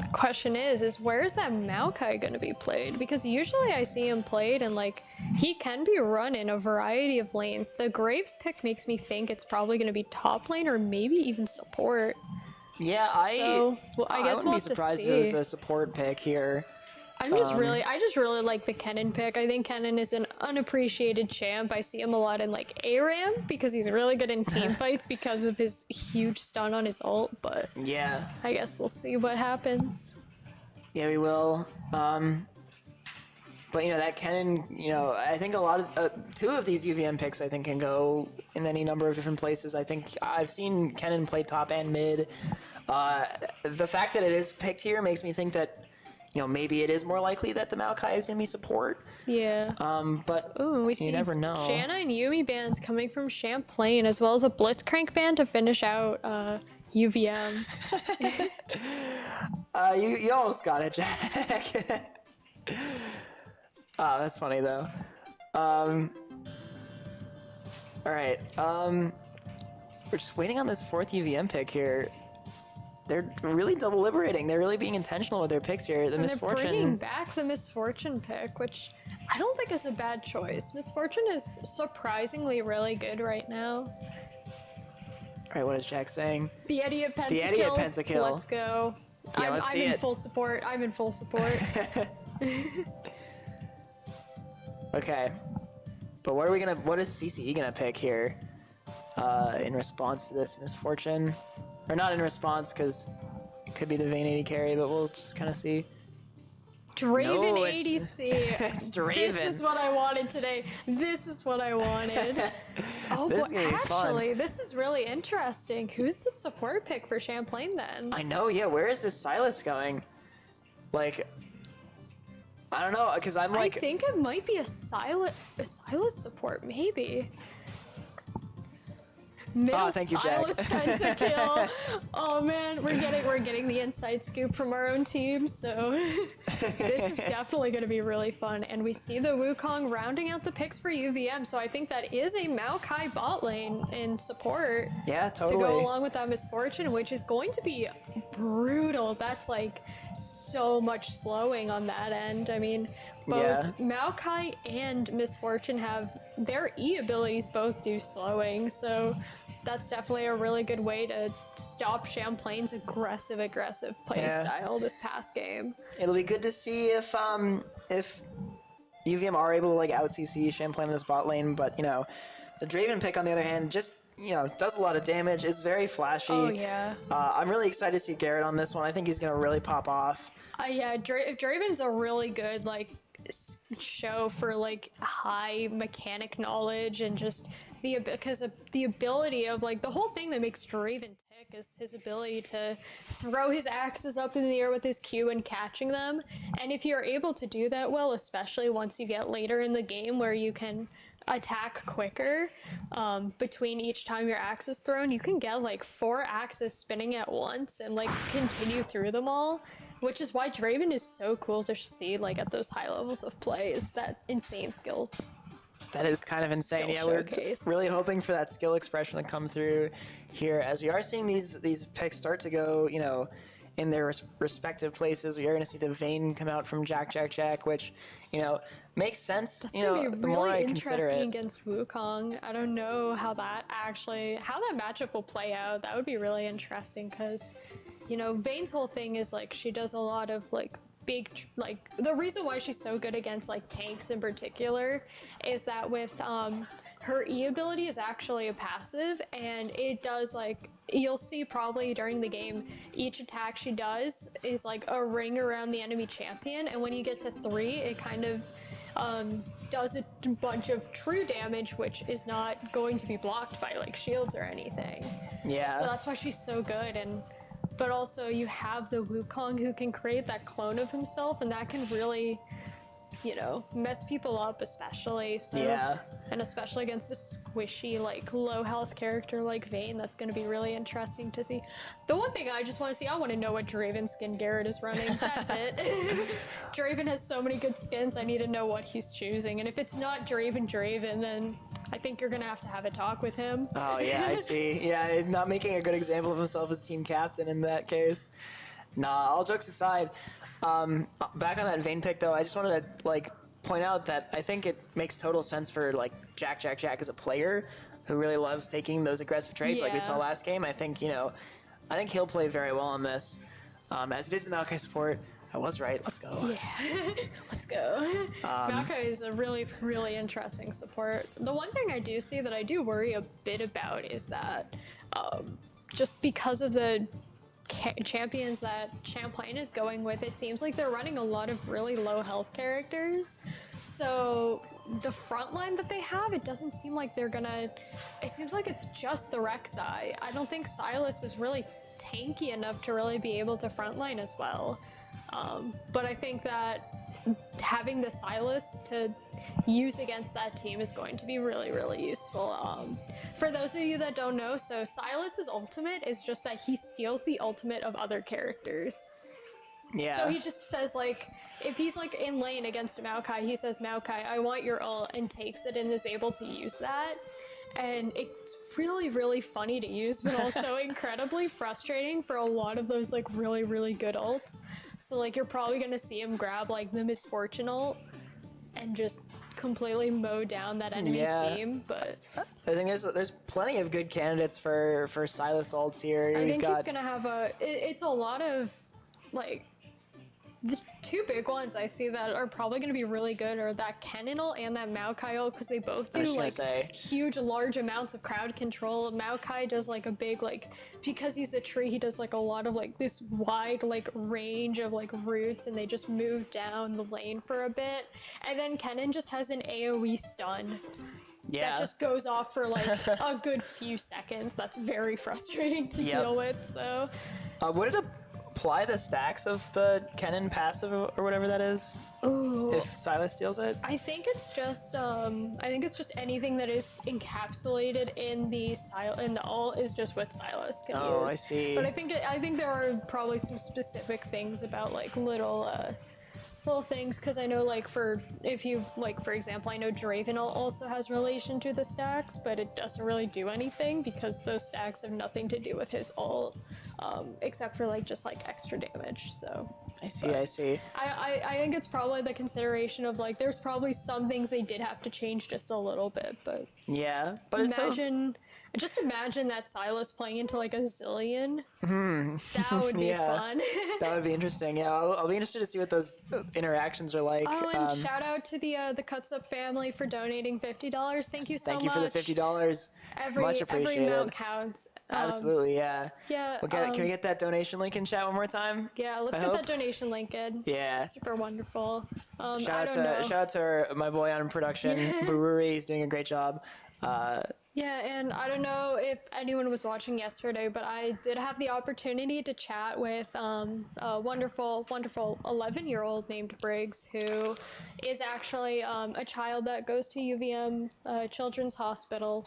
the question is where's that Maokai going to be played? Because usually I see him played and like he can be run in a variety of lanes. The Graves pick makes me think it's probably going to be top lane or maybe even support. Yeah, I guess I wouldn't we'll be have to surprised if see. it was a support pick here. I just really like the Kennen pick. I think Kennen is an unappreciated champ. I see him a lot in like ARAM because he's really good in team fights because of his huge stun on his ult, but Yeah. I guess we'll see what happens. Yeah, we will. But, you know, that Kennen, you know, I think a lot of, two of these UVM picks, I think, can go in any number of different places. I think I've seen Kennen play top and mid. The fact that it is picked here makes me think that, you know, maybe it is more likely that the Maokai is going to be support. Yeah. But Ooh, we you see never know. Shanna and Yumi bands coming from Champlain, as well as a Blitzcrank band to finish out UVM. You almost got it, Jack. Oh, that's funny though. All right. We're just waiting on this fourth UVM pick here. They're really deliberating. They're really being intentional with their picks here. The And Misfortune. they're bringing back the Misfortune pick, which I don't think is a bad choice. Misfortune is surprisingly really good right now. All right, what is Jack saying? The Idiot Pentakill. The Idiot Pentakill. Let's go. Yeah, let's see I'm in it. full support. I'm in full support. Okay. But what is CCE gonna pick here? In response to this Misfortune? Or not in response, because it could be the Vayne 80 carry, but we'll just kind of see. Draven No, ADC. It's Draven. This is what I wanted today. This is what I wanted. Oh, This boy, is gonna be fun. actually, this is really interesting. Who's the support pick for Champlain then? I know, yeah. Where is this Silas going? Like, I don't know, because I'm like. I think it might be a Silas support, maybe. Middle thank you, Jack. Silas pentakill. Oh man, we're getting the inside scoop from our own team, so this is definitely going to be really fun. And we see the Wukong rounding out the picks for UVM, so I think that is a Maokai bot lane in support. Yeah, To totally. go along with that misfortune, which is going to be brutal. That's like so much slowing on that end. I mean, both Maokai and Misfortune have their E abilities both do slowing, so that's definitely a really good way to stop Champlain's aggressive play style this past game. It'll be good to see if UVM are able to like out CC Champlain in this bot lane, but you know, the Draven pick on the other hand just does a lot of damage. Is very flashy. Oh yeah. I'm really excited to see Garrett on this one. I think he's gonna really pop off. Yeah, Draven's a really good like show for like high mechanic knowledge and just because of the ability of like the whole thing that makes Draven tick is his ability to throw his axes up in the air with his Q and catching them. And if you're able to do that well, especially once you get later in the game where you can attack quicker between each time your axe is thrown, you can get like 4 axes spinning at once and like continue through them all, which is why Draven is so cool to see like at those high levels of play, is that insane skill. That is kind of insane. Skill Yeah, showcase. we're really hoping for that skill expression to come through here as we are seeing these picks start to go, in their respective places. We are going to see the Vayne come out from Jack, which, makes sense. That's gonna be the more really I consider interesting it. against Wukong. I don't know how that matchup will play out. That would be really interesting because, Vayne's whole thing is like she does a lot of like the reason why she's so good against like tanks in particular is that with her E ability is actually a passive, and it does like you'll see probably during the game each attack she does is like a ring around the enemy champion, and when you get to 3 it kind of does a bunch of true damage, which is not going to be blocked by like shields or anything. Yeah. So that's why she's so good. But also you have the Wukong who can create that clone of himself, and that can really, mess people up, especially. So, Yeah. And especially against a squishy, like low health character like Vayne, that's going to be really interesting to see. The one thing I just want to see, I want to know what Draven skin Garrett is running. That's it. Draven has so many good skins. I need to know what he's choosing. And if it's not Draven, then I think you're going to have a talk with him. Oh, yeah, I see. Yeah, not making a good example of himself as team captain in that case. Nah, all jokes aside, back on that Vayne pick, though, I just wanted to, point out that I think it makes total sense for, Jack as a player who really loves taking those aggressive trades like we saw last game. I think, I think he'll play very well on this. As it is the Maokai support, I was right. Let's go. Yeah, let's go. Maokai is a really, really interesting support. The one thing I do see that I do worry a bit about is that just because of the champions that Champlain is going with, it seems like they're running a lot of really low health characters. So the front line that they have, it doesn't seem like they're gonna, it seems like it's just the Rek'Sai. I don't think Sylas is really tanky enough to really be able to frontline as well. But I think that having the Sylas to use against that team is going to be really, really useful. For those of you that don't know, so Sylas's ultimate is just that he steals the ultimate of other characters. Yeah. So he just says, if he's in lane against Maokai, he says, Maokai, I want your ult, and takes it and is able to use that. And it's really, really funny to use, but also incredibly frustrating for a lot of those really, really good ults. So you're probably gonna see him grab the Misfortune ult and just completely mow down that enemy team. But the thing is, there's plenty of good candidates for Sylas ults here. I think he's gonna have it's a lot of the 2 big ones I see that are probably going to be really good are that Kennen ult and that Maokai ult, because they both do huge, large amounts of crowd control. Maokai does a big because he's a tree, he does a lot of this wide range of roots, and they just move down the lane for a bit. And then Kennen just has an AoE stun. Yeah. That just goes off for a good few seconds. That's very frustrating to deal with. So what did a apply the stacks of the Kennen passive or whatever that is? Ooh. If Silas steals it? I think it's just anything that is encapsulated in the ult is just what Silas can use. Oh, I see. But I think there are probably some specific things about like little things, because I know like for example, I know Draven also has relation to the stacks, but it doesn't really do anything because those stacks have nothing to do with his ult, except for like just like extra damage. So I see. I think it's probably the consideration of like there's probably some things they did have to change just a little bit, but Yeah, but just imagine that Silas playing into like a zillion. That would be Yeah. fun. that would be interesting. Yeah, I'll be interested to see what those interactions are like. Oh, and shout out to the Cuts Up family for donating $50. Thank you so much. Thank you for the $50. Much appreciated. Every amount counts. Absolutely, yeah. Yeah. Can we get that donation link in chat one more time? Yeah, let's get that donation link in. Yeah. Super wonderful. Shout out to my boy on production, Brewery. He's doing a great job. Yeah, and I don't know if anyone was watching yesterday, but I did have the opportunity to chat with a wonderful 11-year-old named Briggs, who is actually a child that goes to UVM Children's Hospital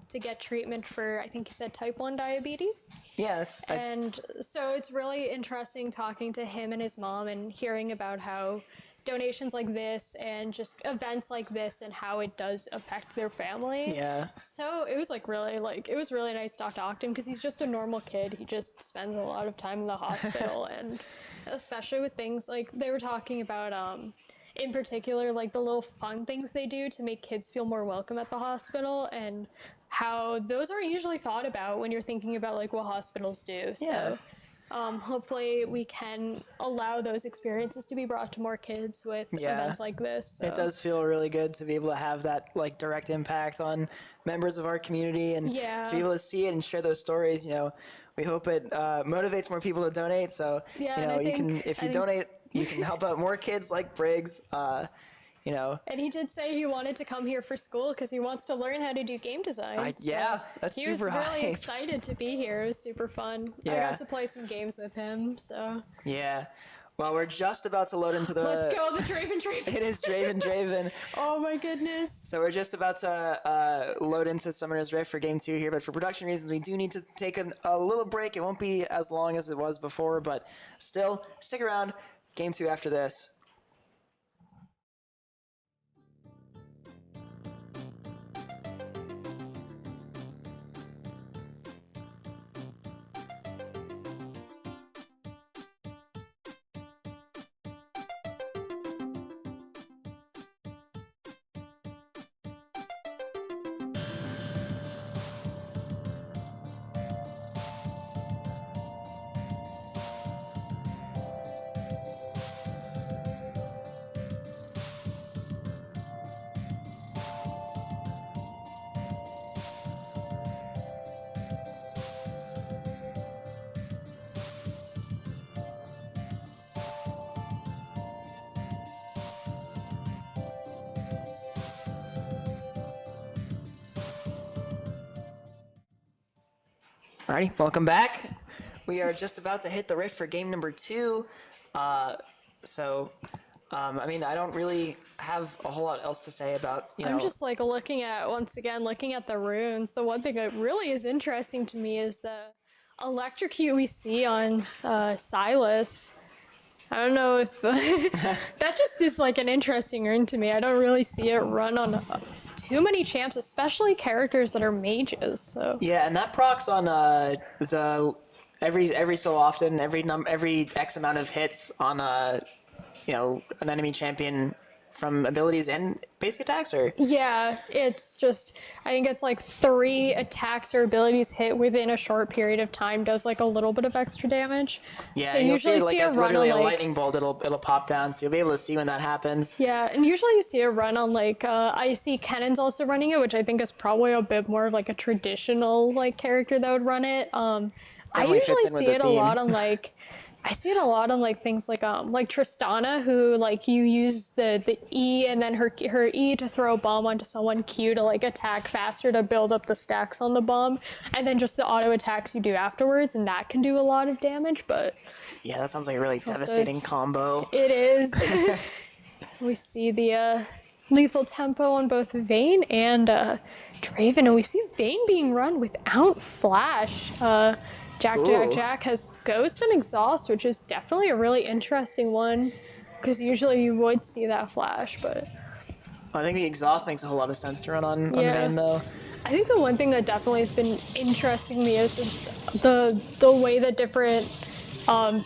to get treatment for, I think he said, type 1 diabetes. Yes. And so it's really interesting talking to him and his mom and hearing about how donations like this and just events like this and how it does affect their family. Yeah. So it was it was really nice to talk to him because he's just a normal kid. He just spends a lot of time in the hospital and especially with things like they were talking about in particular like the little fun things they do to make kids feel more welcome at the hospital and how those aren't usually thought about when you're thinking about like what hospitals do. So Yeah. hopefully we can allow those experiences to be brought to more kids with events like this. So. It does feel really good to be able to have that like direct impact on members of our community and to be able to see it and share those stories. We hope it motivates more people to donate. So if you donate, you can help out more kids like Briggs. And he did say he wanted to come here for school because he wants to learn how to do game design. That's super He was really hype. excited to be here. It was super fun. Yeah. I got to play some games with him, so. Yeah. Well, we're just about to load into the... Let's go, the Draven. It is Draven. Oh my goodness. So we're just about to load into Summoner's Rift for Game 2 here, but for production reasons, we do need to take a little break. It won't be as long as it was before, but still, stick around. Game 2 after this. Alrighty, welcome back. We are just about to hit the Rift for game number 2. I don't really have a whole lot else to say about, I'm just like looking at the runes. The one thing that really is interesting to me is the electrocute we see on Silas. I don't know if that just is like an interesting rune to me. I don't really see it run on too many champs, especially characters that are mages. So yeah, and that procs on the every so often, every X amount of hits on an enemy champion from abilities and basic attacks, or yeah, it's just I think it's like 3 attacks or abilities hit within a short period of time does like a little bit of extra damage. Yeah, so and you'll usually see it as a run literally on, a like, lightning bolt. It'll pop down, so you'll be able to see when that happens. Yeah, and usually you see a run on like I see Kennen's also running it, which I think is probably a bit more of like a traditional like character that would run it. I Definitely fits usually in with see the it a theme. lot on like I see it a lot on like things like Tristana, who like you use the E and then her E to throw a bomb onto someone, Q to like attack faster to build up the stacks on the bomb, and then just the auto attacks you do afterwards, and that can do a lot of damage. But Yeah, that sounds like a really also, devastating combo. it is. We see the lethal tempo on both Vayne and Draven, and we see Vayne being run without Flash. Jack has Ghost and Exhaust, which is definitely a really interesting one, because usually you would see that Flash, but I think the exhaust makes a whole lot of sense to run on yeah. Vayne, though. I think the one thing that definitely has been interesting to me is just the way that different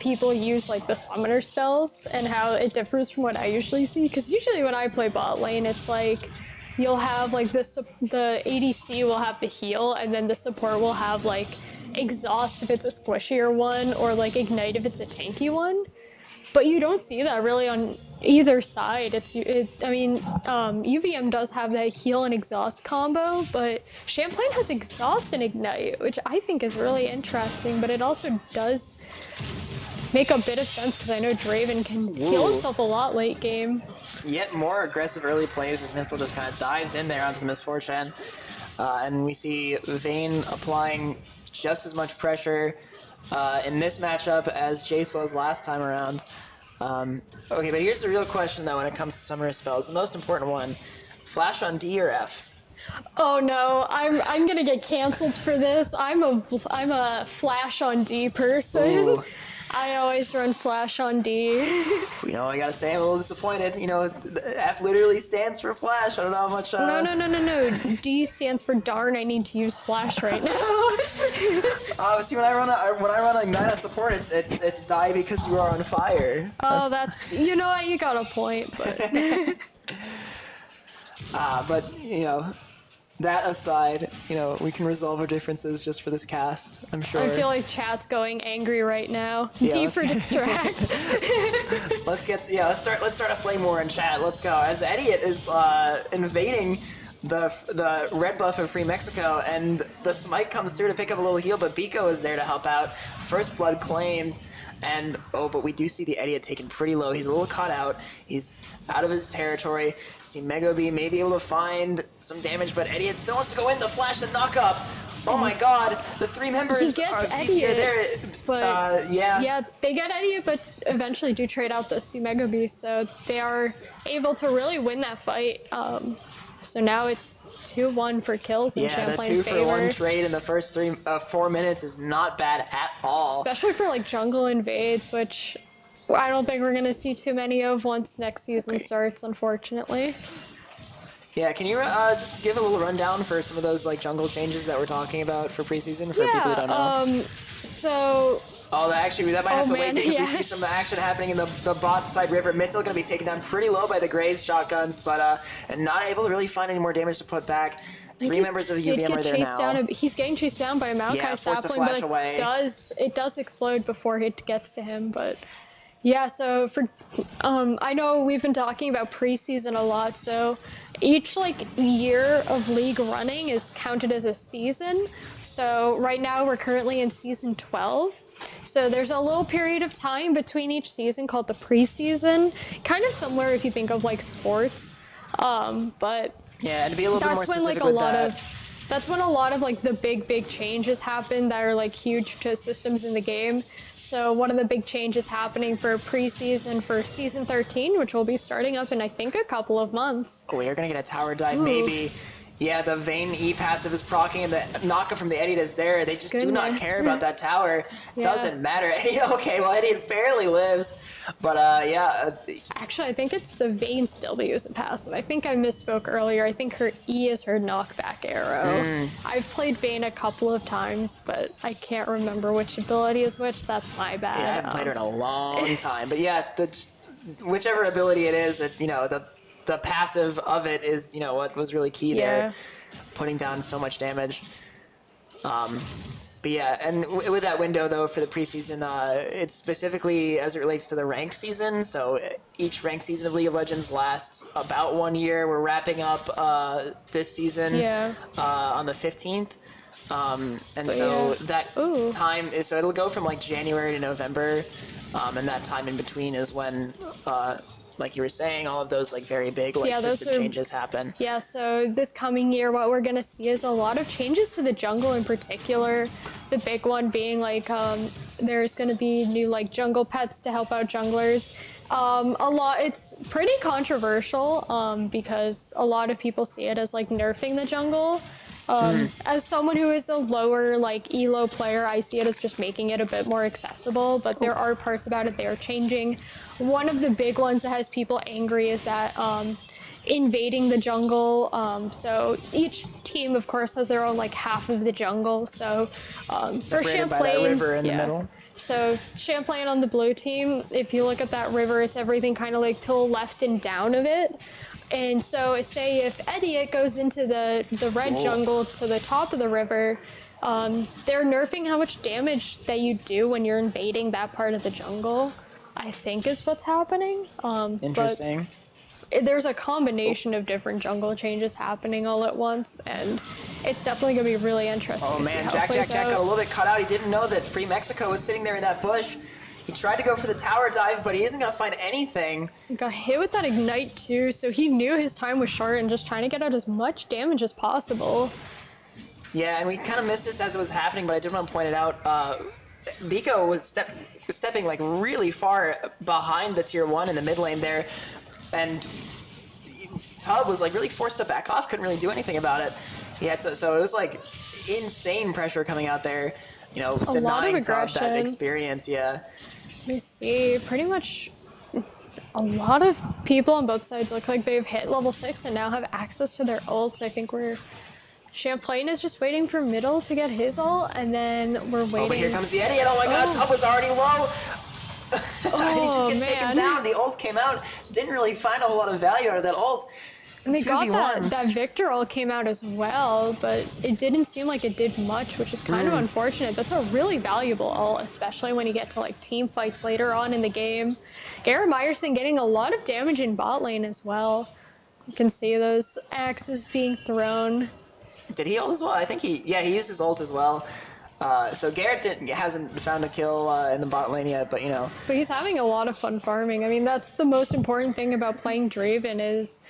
people use like the summoner spells and how it differs from what I usually see. Because usually when I play bot lane, it's like you'll have like the ADC will have the heal, and then the support will have like exhaust if it's a squishier one, or like ignite if it's a tanky one. But you don't see that really on either side. UVM does have that heal and exhaust combo, but Champlain has exhaust and ignite, which I think is really interesting. But it also does make a bit of sense because I know Draven can heal himself a lot late game. Yet more aggressive early plays as Missile just kind of dives in there onto the Misfortune. And we see Vayne applying just as much pressure in this matchup as Jace was last time around. Okay, but here's the real question though when it comes to summoner spells. The most important one, Flash on D or F? Oh no, I'm gonna get canceled for this. I'm a Flash on D person. Ooh. I always run Flash on D. You know, I gotta say, I'm a little disappointed. You know, F literally stands for Flash. I don't know how much. No. D stands for darn. I need to use Flash right now. See, when I run Ignite on support, it's die because you are on fire. Oh, that's you know what, you got a point, but. But you know, that aside, you know, we can resolve our differences just for this cast. I'm sure. I feel like chat's going angry right now. Yeah, D for distract. Let's start a flame war in chat. Let's go. As Idiot is invading the red buff of Free Mexico, and the smite comes through to pick up a little heal, but Biko is there to help out. First blood claimed. And, but we do see the Idiot taken pretty low. He's a little caught out. He's out of his territory. See Mega B may be able to find some damage, but Idiot still wants to go in. The flash and knock up. Oh my god, the three members He gets of CC are there. but yeah, they get Idiot, but eventually do trade out the C Mega B, so they are able to really win that fight. So now it's 2-1 for kills in Champlain's favor. Yeah, the 2-for-1 trade in the first 4 minutes is not bad at all. Especially for like jungle invades, which I don't think we're gonna see too many of once next season starts, unfortunately. Yeah, can you just give a little rundown for some of those like jungle changes that we're talking about for preseason for people who don't know? So. Oh, actually, that might have to wait because we yeah. see some action happening in the bot side river. Mitchell going to be taken down pretty low by the Graves shotguns, but and not able to really find any more damage to put back. Three members of the UVM are there now. He's getting chased down by a Maokai sapling, but it does explode before it gets to him. But yeah, so for I know we've been talking about preseason a lot, so each like year of league running is counted as a season. So right now we're currently in season 12. So there's a little period of time between each season called the preseason, kind of similar if you think of like sports, but yeah, and to be a little bit more specific that's when a lot of like the big changes happen that are like huge to systems in the game. So one of the big changes happening for preseason for season 13, which will be starting up in I think a couple of months. Oh, we are gonna get a tower dive maybe. Yeah, the Vayne E passive is proccing, and the knockup from the Idiot is there. They just do not care about that tower. Doesn't matter. Okay, well, Idiot barely lives. But, yeah. Actually, I think it's the Vayne still be using passive. I think I misspoke earlier. I think her E is her knockback arrow. I've played Vayne a couple of times, but I can't remember which ability is which. That's my bad. Yeah, I haven't played her in a long time. But, yeah, whichever ability it is, you know, the passive of it is, you know, what was really key there, putting down so much damage. But yeah, and with that window though for the preseason, it's specifically as it relates to the ranked season. So each ranked season of League of Legends lasts about 1 year. We're wrapping up this season on the 15th. That time is, so it'll go from like January to November. And that time in between is when, like you were saying, all of those like very big like Yeah, those system are- changes happen. Yeah, so this coming year, what we're gonna see is a lot of changes to the jungle in particular. The big one being like there's gonna be new like jungle pets to help out junglers. It's pretty controversial because a lot of people see it as like nerfing the jungle. As someone who is a lower like elo player, I see it as just making it a bit more accessible, but there are parts about it they are changing. One of the big ones that has people angry is that invading the jungle. So each team, of course, has their own like half of the jungle. So for Separated by that Champlain, river in the middle. So Champlain on the blue team, if you look at that river, it's everything kind of like to the left and down of it. And so say if Idiot goes into the red jungle to the top of the river, they're nerfing how much damage that you do when you're invading that part of the jungle, I think is what's happening. Interesting. But there's a combination of different jungle changes happening all at once, and it's definitely going to be really interesting Oh to see man, how it Jack plays got a out. little bit cut out. He didn't know that Free Mexico was sitting there in that bush. He tried to go for the tower dive, but he isn't going to find anything. Got hit with that ignite too, so he knew his time was short and just trying to get out as much damage as possible. Yeah, and we kind of missed this as it was happening, but I did want to point it out. Biko was stepping like really far behind the tier 1 in the mid lane there, and Tub was like really forced to back off, couldn't really do anything about it. He had to, so it was like insane pressure coming out there, you know, lot of denying Tub that aggression. experience, yeah. Let me see, pretty much a lot of people on both sides look like they've hit level 6 and now have access to their ults. I think Champlain is just waiting for middle to get his ult, and then we're waiting. Oh, but here comes the Idiot. Oh my god, Tub was already low. And he just gets taken down. The ult came out. Didn't really find a whole lot of value out of that ult. And they got 2v1. that Victor ult came out as well, but it didn't seem like it did much, which is kind of unfortunate. That's a really valuable ult, especially when you get to like team fights later on in the game. Garrett Meyerson getting a lot of damage in bot lane as well. You can see those axes being thrown. Did he ult as well? I think he used his ult as well. So Garrett hasn't found a kill in the bot lane yet, but you know. But he's having a lot of fun farming. I mean, that's the most important thing about playing Draven is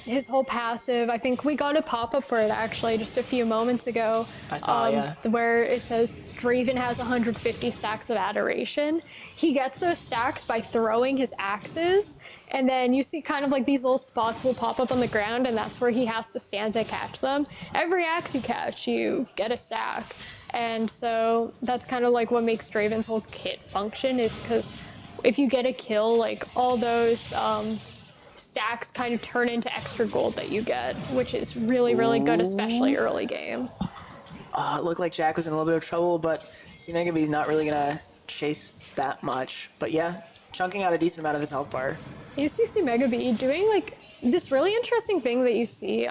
his whole passive. I think we got a pop-up for it actually just a few moments ago. I saw, yeah. Where it says Draven has 150 stacks of adoration. He gets those stacks by throwing his axes, and then you see kind of like these little spots will pop up on the ground, and that's where he has to stand to catch them. Every axe you catch, you get a stack. And so that's kind of like what makes Draven's whole kit function, is because if you get a kill, like all those stacks kind of turn into extra gold that you get, which is really, really good, especially early game. It looked like Jack was in a little bit of trouble, but C-Megabee's not really gonna chase that much. But yeah, chunking out a decent amount of his health bar. You see Megabee doing like this really interesting thing that you see,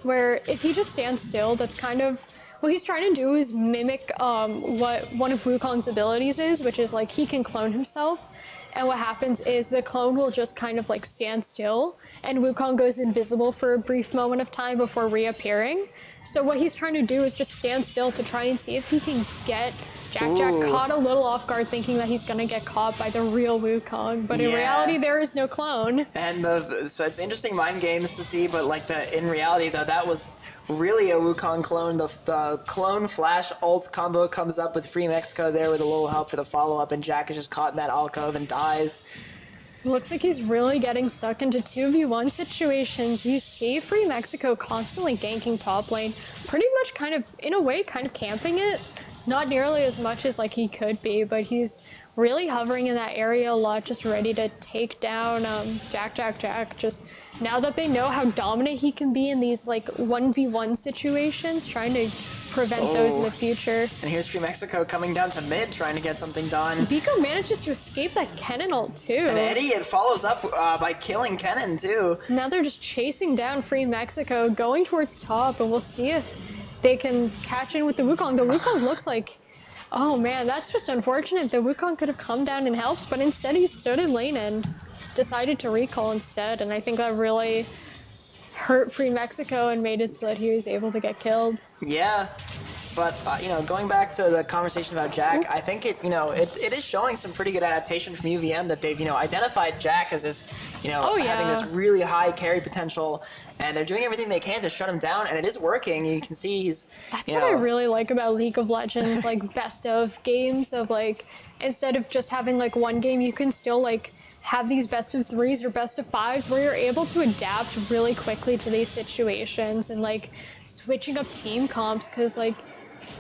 where if he just stands still, that's kind of what he's trying to do is mimic what one of Wukong's abilities is, which is like he can clone himself. And what happens is the clone will just kind of like stand still, and Wukong goes invisible for a brief moment of time before reappearing. So what he's trying to do is just stand still to try and see if he can get Jack caught a little off guard, thinking that he's gonna get caught by the real Wukong, but in reality there is no clone. And so it's interesting mind games to see, but like in reality though, that was really a Wukong clone. The clone flash ult combo comes up with Free Mexico there with a little help for the follow-up, and Jack is just caught in that alcove and dies. Looks like he's really getting stuck into 2v1 situations. You see Free Mexico constantly ganking top lane, pretty much kind of, in a way, kind of camping it. Not nearly as much as like he could be, but he's really hovering in that area a lot, just ready to take down Jack. Just now that they know how dominant he can be in these like 1v1 situations, trying to prevent those in the future. And here's Free Mexico coming down to mid, trying to get something done. Biko manages to escape that Kennen ult too. And Idiot follows up by killing Kennen too. Now they're just chasing down Free Mexico, going towards top, and we'll see if they can catch in with the Wukong. The Wukong looks like, oh man, that's just unfortunate. The Wukong could have come down and helped, but instead he stood in lane and decided to recall instead, and I think that really hurt Free Mexico and made it so that he was able to get killed. Yeah. But going back to the conversation about Jack, I think it is showing some pretty good adaptation from UVM that they've identified Jack as this having this really high carry potential, and they're doing everything they can to shut him down, and it is working. You can see That's what I really like about League of Legends, like best of games of like instead of just having like one game, you can still like have these best of threes or best of fives where you're able to adapt really quickly to these situations and like switching up team comps because like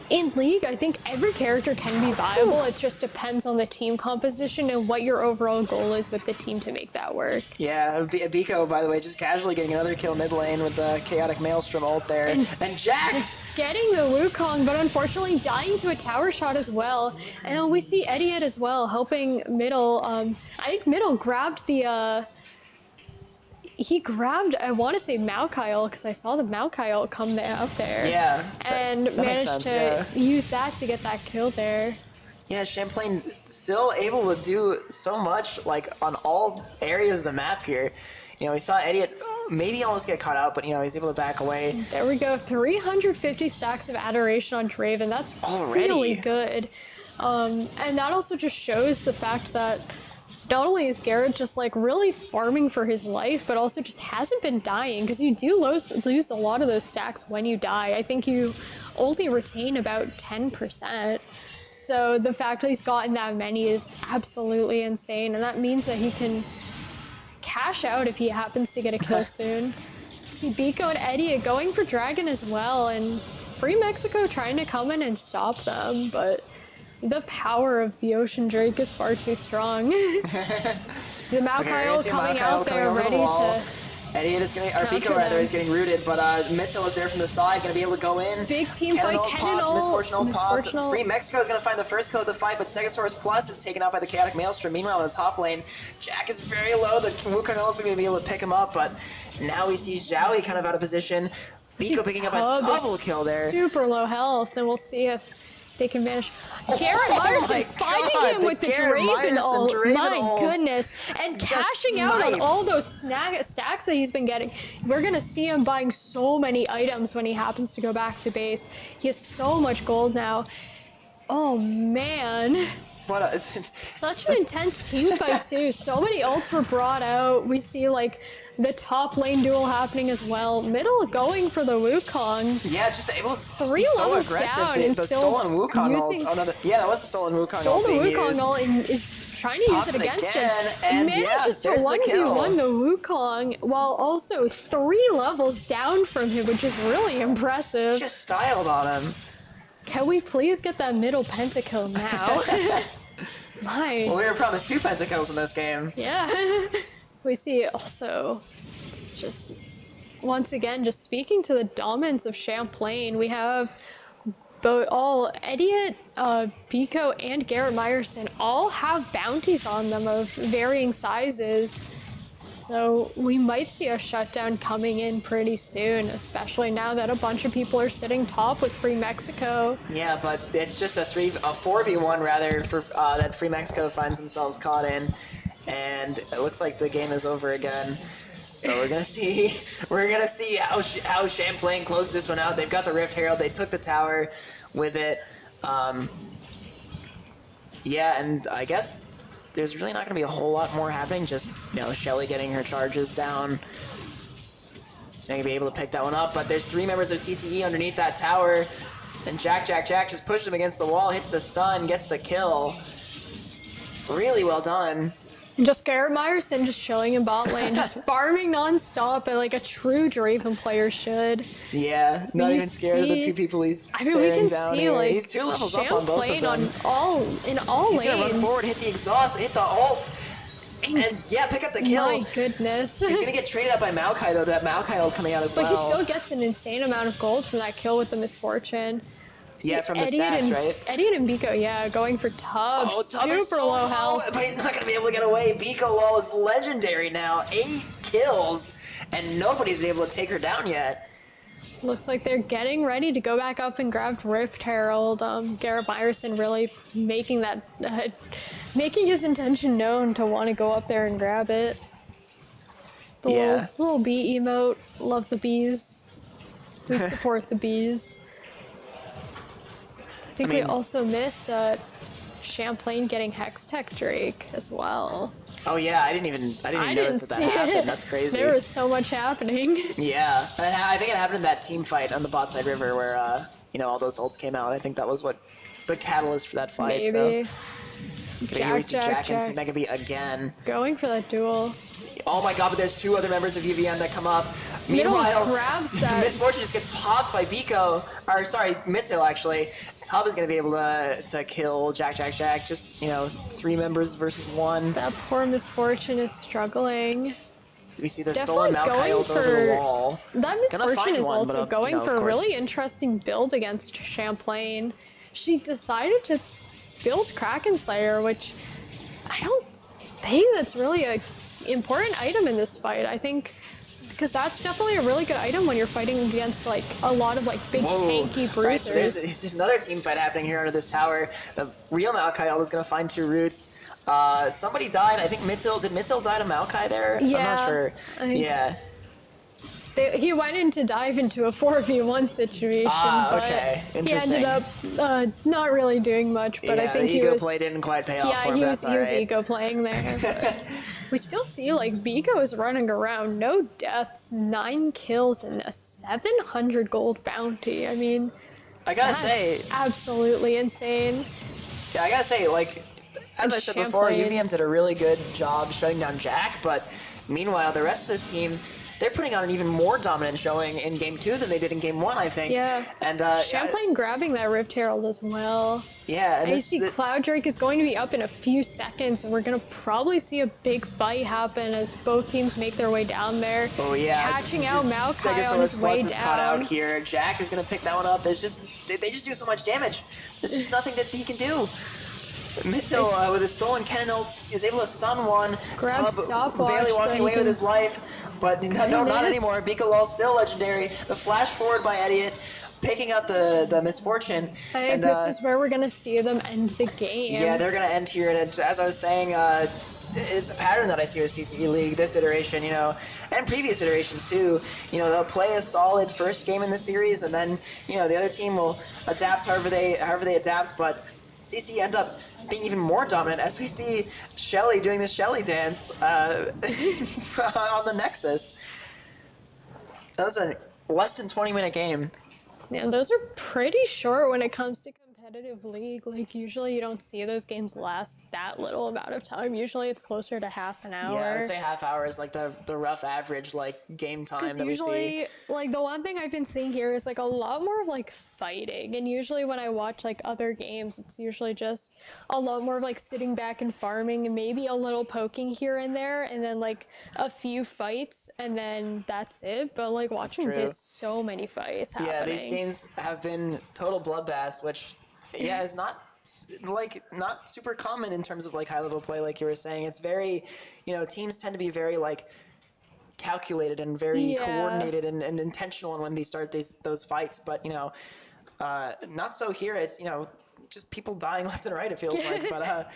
in League, I think every character can be viable. It just depends on the team composition and what your overall goal is with the team to make that work. Yeah, Biko, by the way, just casually getting another kill mid lane with the Chaotic Maelstrom ult there. And Jack getting the Wukong, but unfortunately dying to a tower shot as well. And we see Idiot as well helping middle. I think middle grabbed the... He grabbed, I want to say Maokai because I saw the Maokai come out there. Yeah. And that managed to use that to get that kill there. Yeah, Champlain still able to do so much like on all areas of the map here. We saw Idiot maybe almost get caught out, but he's able to back away. There we go, 350 stacks of Adoration on Draven. That's really good. And that also just shows the fact that not only is Garrett just like really farming for his life, but also just hasn't been dying because you do lose a lot of those stacks when you die. I think you only retain about 10%. So the fact that he's gotten that many is absolutely insane, and that means that he can cash out if he happens to get a kill soon. See Biko and Eddie going for Dragon as well, and Free Mexico trying to come in and stop them, but the power of the Ocean Drake is far too strong. The Maokai coming out there ready to... Idiot is getting, or Biko rather, is getting rooted, but Mitto is there from the side, going to be able to go in. Big team fight, Misfortunal. Free Mexico is going to find the first kill of the fight, but Stegosaurus Plus is taken out by the Chaotic Maelstrom. Meanwhile, in the top lane, Jack is very low. The Wukong is going to be able to pick him up, but now we see Zhaoui kind of out of position. Biko picking up a double kill there. Super low health, and we'll see if they can manage. Garrett Myerson finding him with the Draven ult. My goodness. And cashing out on all those stacks that he's been getting. We're going to see him buying so many items when he happens to go back to base. He has so much gold now. Oh, man. Such an intense team fight, too. So many ults were brought out. We see, like, the top lane duel happening as well. Middle going for the Wukong. Yeah, just able to 3 be so levels aggressive. down and the still stolen Wukong using... ult. Yeah, that was the stolen Wukong Stole ult the being Wukong used. ult and is trying to use it against him. And manages to 1v1 the Wukong while also 3 levels down from him, which is really impressive. Just styled on him. Can we please get that middle pentakill now? Well, we were promised 2 pentakills in this game. Yeah. We see also just once again just speaking to the dominance of Champlain. We have all Idiot, Biko, and Garrett Myerson all have bounties on them of varying sizes. So we might see a shutdown coming in pretty soon, especially now that a bunch of people are sitting top with Free Mexico. Yeah, but it's just a 4v1 rather for that Free Mexico finds themselves caught in, and it looks like the game is over again. So we're gonna see how Champlain closes this one out. They've got the Rift Herald. They took the tower with it. Yeah, and I guess there's really not going to be a whole lot more happening. Just, Shelly getting her charges down. She's not going to be able to pick that one up. But there's 3 members of CCE underneath that tower. And Jack just pushes him against the wall, hits the stun, gets the kill. Really well done. Just Garrett Myerson just chilling in bot lane, just farming nonstop like a true Draven player should. Yeah, not even scared of the 2 people he's staring down here. Like, he's 2 levels up on both of them. in all lanes. He's gonna run forward, hit the exhaust, hit the ult, and yeah, pick up the kill. My goodness. He's gonna get traded up by Maokai though. That Maokai ult coming out as well. But he still gets an insane amount of gold from that kill with the Misfortune. Yeah, from the stats, right? Idiot and Biko, yeah, going for Tub. Oh, Tub super is so low health. But he's not going to be able to get away. Biko lol is legendary now. 8 kills, and nobody's been able to take her down yet. Looks like they're getting ready to go back up and grab Rift Herald. Garrett Myerson really making that, making his intention known to want to go up there and grab it. The little bee emote. Love the bees. We support the bees. I think we also missed Champlain getting Hex Tech Drake as well. Oh yeah, I didn't even notice that see happened. it. That's crazy. There was so much happening. Yeah, I think it happened in that team fight on the bot side river where all those ults came out. I think that was what the catalyst for that fight. Maybe. So here we see Jack and see Megaby again. Going for that duel. Oh my god, but there's 2 other members of UVM that come up. Middle Meanwhile, grabs that. Miss Fortune just gets popped by Biko. Or sorry, Mitto actually. Tub is gonna be able to kill Jack. Just 3 members versus 1. That poor Misfortune is struggling. We see the Definitely stolen Maokai ult over the wall. That Misfortune is also going for a course. really interesting build against Champlain. She decided to build Kraken Slayer, which I don't think that's really a important item in this fight. I think because that's definitely a really good item when you're fighting against like a lot of like big tanky bruisers. Right, so there's another team fight happening here under this tower. The real Maokai ult is going to find 2 roots. Somebody died. I think did Mittil die to Maokai there? Yeah, I'm not sure. Yeah. He went in to dive into a 4v1 situation, but okay. he ended up not really doing much. But yeah, I think the ego play didn't quite pay off for him. He was right. ego playing there. But we still see like Biko is running around, no deaths, 9 kills, and a 700 gold bounty. I mean, I gotta that's say, absolutely insane. Yeah, I gotta say, like, as I said before, UVM did a really good job shutting down Jack, but meanwhile, the rest of this team, they're putting on an even more dominant showing in Game 2 than they did in Game 1, I think. Yeah. And Champlain grabbing that Rift Herald as well. Yeah. And I see Cloud Drake is going to be up in a few seconds, and we're going to probably see a big fight happen as both teams make their way down there. Oh, yeah. Catching out Maokai on his way down. Caught out here. Jack is going to pick that one up. They just do so much damage. There's just nothing that he can do. Mittil, with his stolen cannon ult, is able to stun one. Grab stopwatch. Barely walking away with his life. But no, not anymore. Biko still legendary. The flash forward by Idiot, picking up the Misfortune. I think this is where we're going to see them end the game. Yeah, they're going to end here. And as I was saying, it's a pattern that I see with CCE League this iteration, and previous iterations too. They'll play a solid first game in the series, and then the other team will adapt however they adapt. But CC end up being even more dominant as we see Shelly doing the Shelly dance on the Nexus. That was a less than 20-minute game. Yeah, those are pretty short when it comes to competitive League. Like, usually you don't see those games last that little amount of time. Usually it's closer to half an hour. Yeah, I would say half hour is like the rough average game time that we see. Because usually, like, the one thing I've been seeing here is like a lot more of like fighting. And usually when I watch like other games, it's usually just a lot more of like sitting back and farming and maybe a little poking here and there, and then like a few fights, and then that's it. But like watching this, so many fights happening. Yeah, these games have been total bloodbaths, which is not super common in terms of like high level play, like you were saying. It's very, teams tend to be very like calculated and very coordinated and intentional when they start those fights. But not so here. It's just people dying left and right, it feels like. But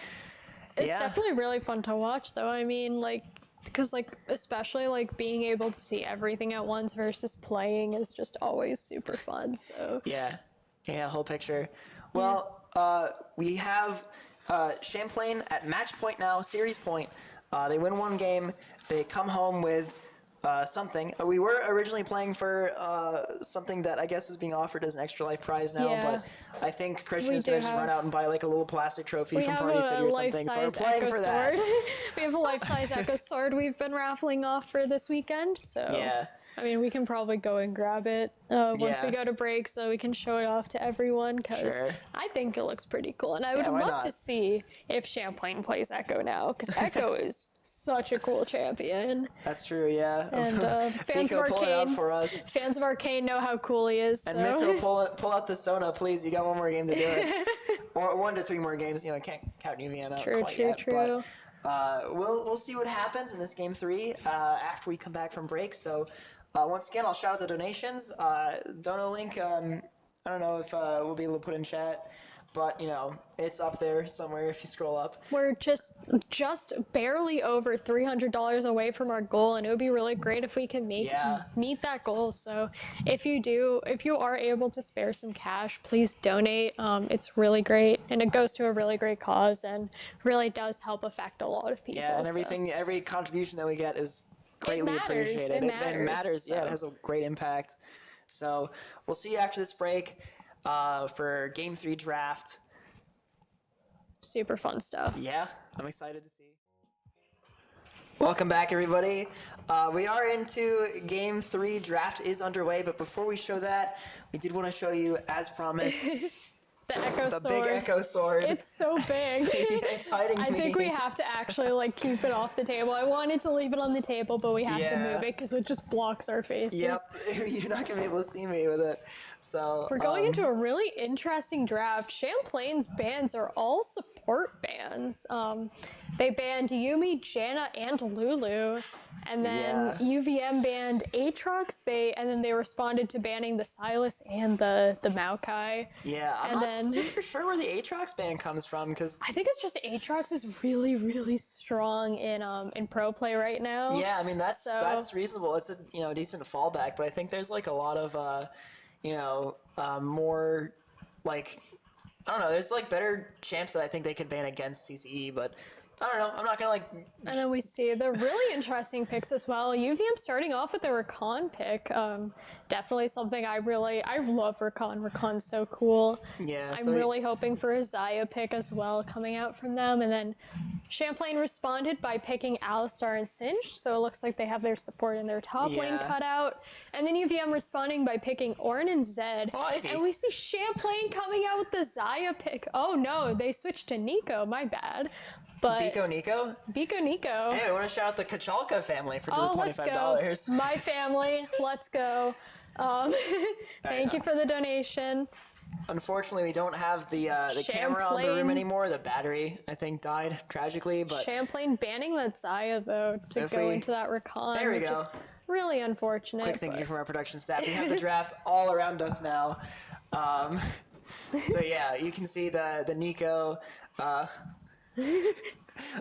it's definitely really fun to watch, though. I mean, like, because like especially like being able to see everything at once versus playing is just always super fun. So yeah, whole picture. Well, we have Champlain at match point now, series point. They win 1 game. They come home with something. We were originally playing for something that I guess is being offered as an extra life prize now, but I think Christian is going to just run out and buy like a little plastic trophy from Party City or something. So we're playing for that. We have a life-size Echo Sword we've been raffling off for this weekend. So yeah. I mean, we can probably go and grab it once we go to break so we can show it off to everyone, because I think it looks pretty cool. And I would love to see if Champlain plays Echo now, because Echo is such a cool champion. That's true, yeah. And fans of Arcane know how cool he is. And Mitchell, pull out the Sona, please. You got 1 more game to do it. Or 1 to 3 more games. Can't count UVM out quite yet. True. But we'll see what happens in this game 3 after we come back from break. So once again, I'll shout out the donations. Dono link, I don't know if we'll be able to put in chat. but you know, it's up there somewhere if you scroll up. We're just barely over $300 away from our goal, and it would be really great if we can meet that goal. So if you are able to spare some cash, please donate. It's really great, and it goes to a really great cause, and really does help affect a lot of people. Yeah, and every contribution that we get is greatly appreciated. It matters. Yeah, it has a great impact. So we'll see you after this break for Game 3 draft. Super fun stuff. Yeah, I'm excited to see. Welcome back, everybody. We are into Game 3. Draft is underway, but before we show that, we did want to show you, as promised, The Echo the Sword. big Echo Sword. It's so big. It's hiding I me. think we have to actually like keep it off the table. I wanted to leave it on the table, but we have to move it because it just blocks our faces. Yep, you're not gonna be able to see me with it. So We're going into a really interesting draft. Champlain's bans are all support bans. They banned Yumi, Janna, and Lulu, and then UVM banned Aatrox. And then they responded to banning the Silas and the Maokai. Yeah, I'm not super sure where the Aatrox ban comes from because I think it's just Aatrox is really, really strong in pro play right now. yeah, I mean that's reasonable. It's a decent fallback, but I think there's like a lot of more like I don't know. There's like better champs that I think they could ban against CCE, but I don't know. I'm not gonna like. And then we see the really interesting picks as well. UVM starting off with the Rakan pick. Definitely something I love Rakan. Rakan's so cool. Yeah. I'm really hoping for a Xayah pick as well coming out from them. And then Champlain responded by picking Alistar and Singed, so it looks like they have their support in their top lane cut out. And then UVM responding by picking Ornn and Zed. And we see Champlain coming out with the Xayah pick. Oh no, they switched to Nico. My bad. But Biko Nico? Biko Nico. Hey, I want to shout out the Kachalka family for $25. Let's go. My family. Let's go. Thank you for the donation. Unfortunately, we don't have the camera on the room anymore. The battery, I think, died tragically. But Champlain banning that Xayah, though, to go into that Rakan. There we go. Really unfortunate. Quick thank you from our production staff. We have the draft all around us now. So yeah, you can see the Nico.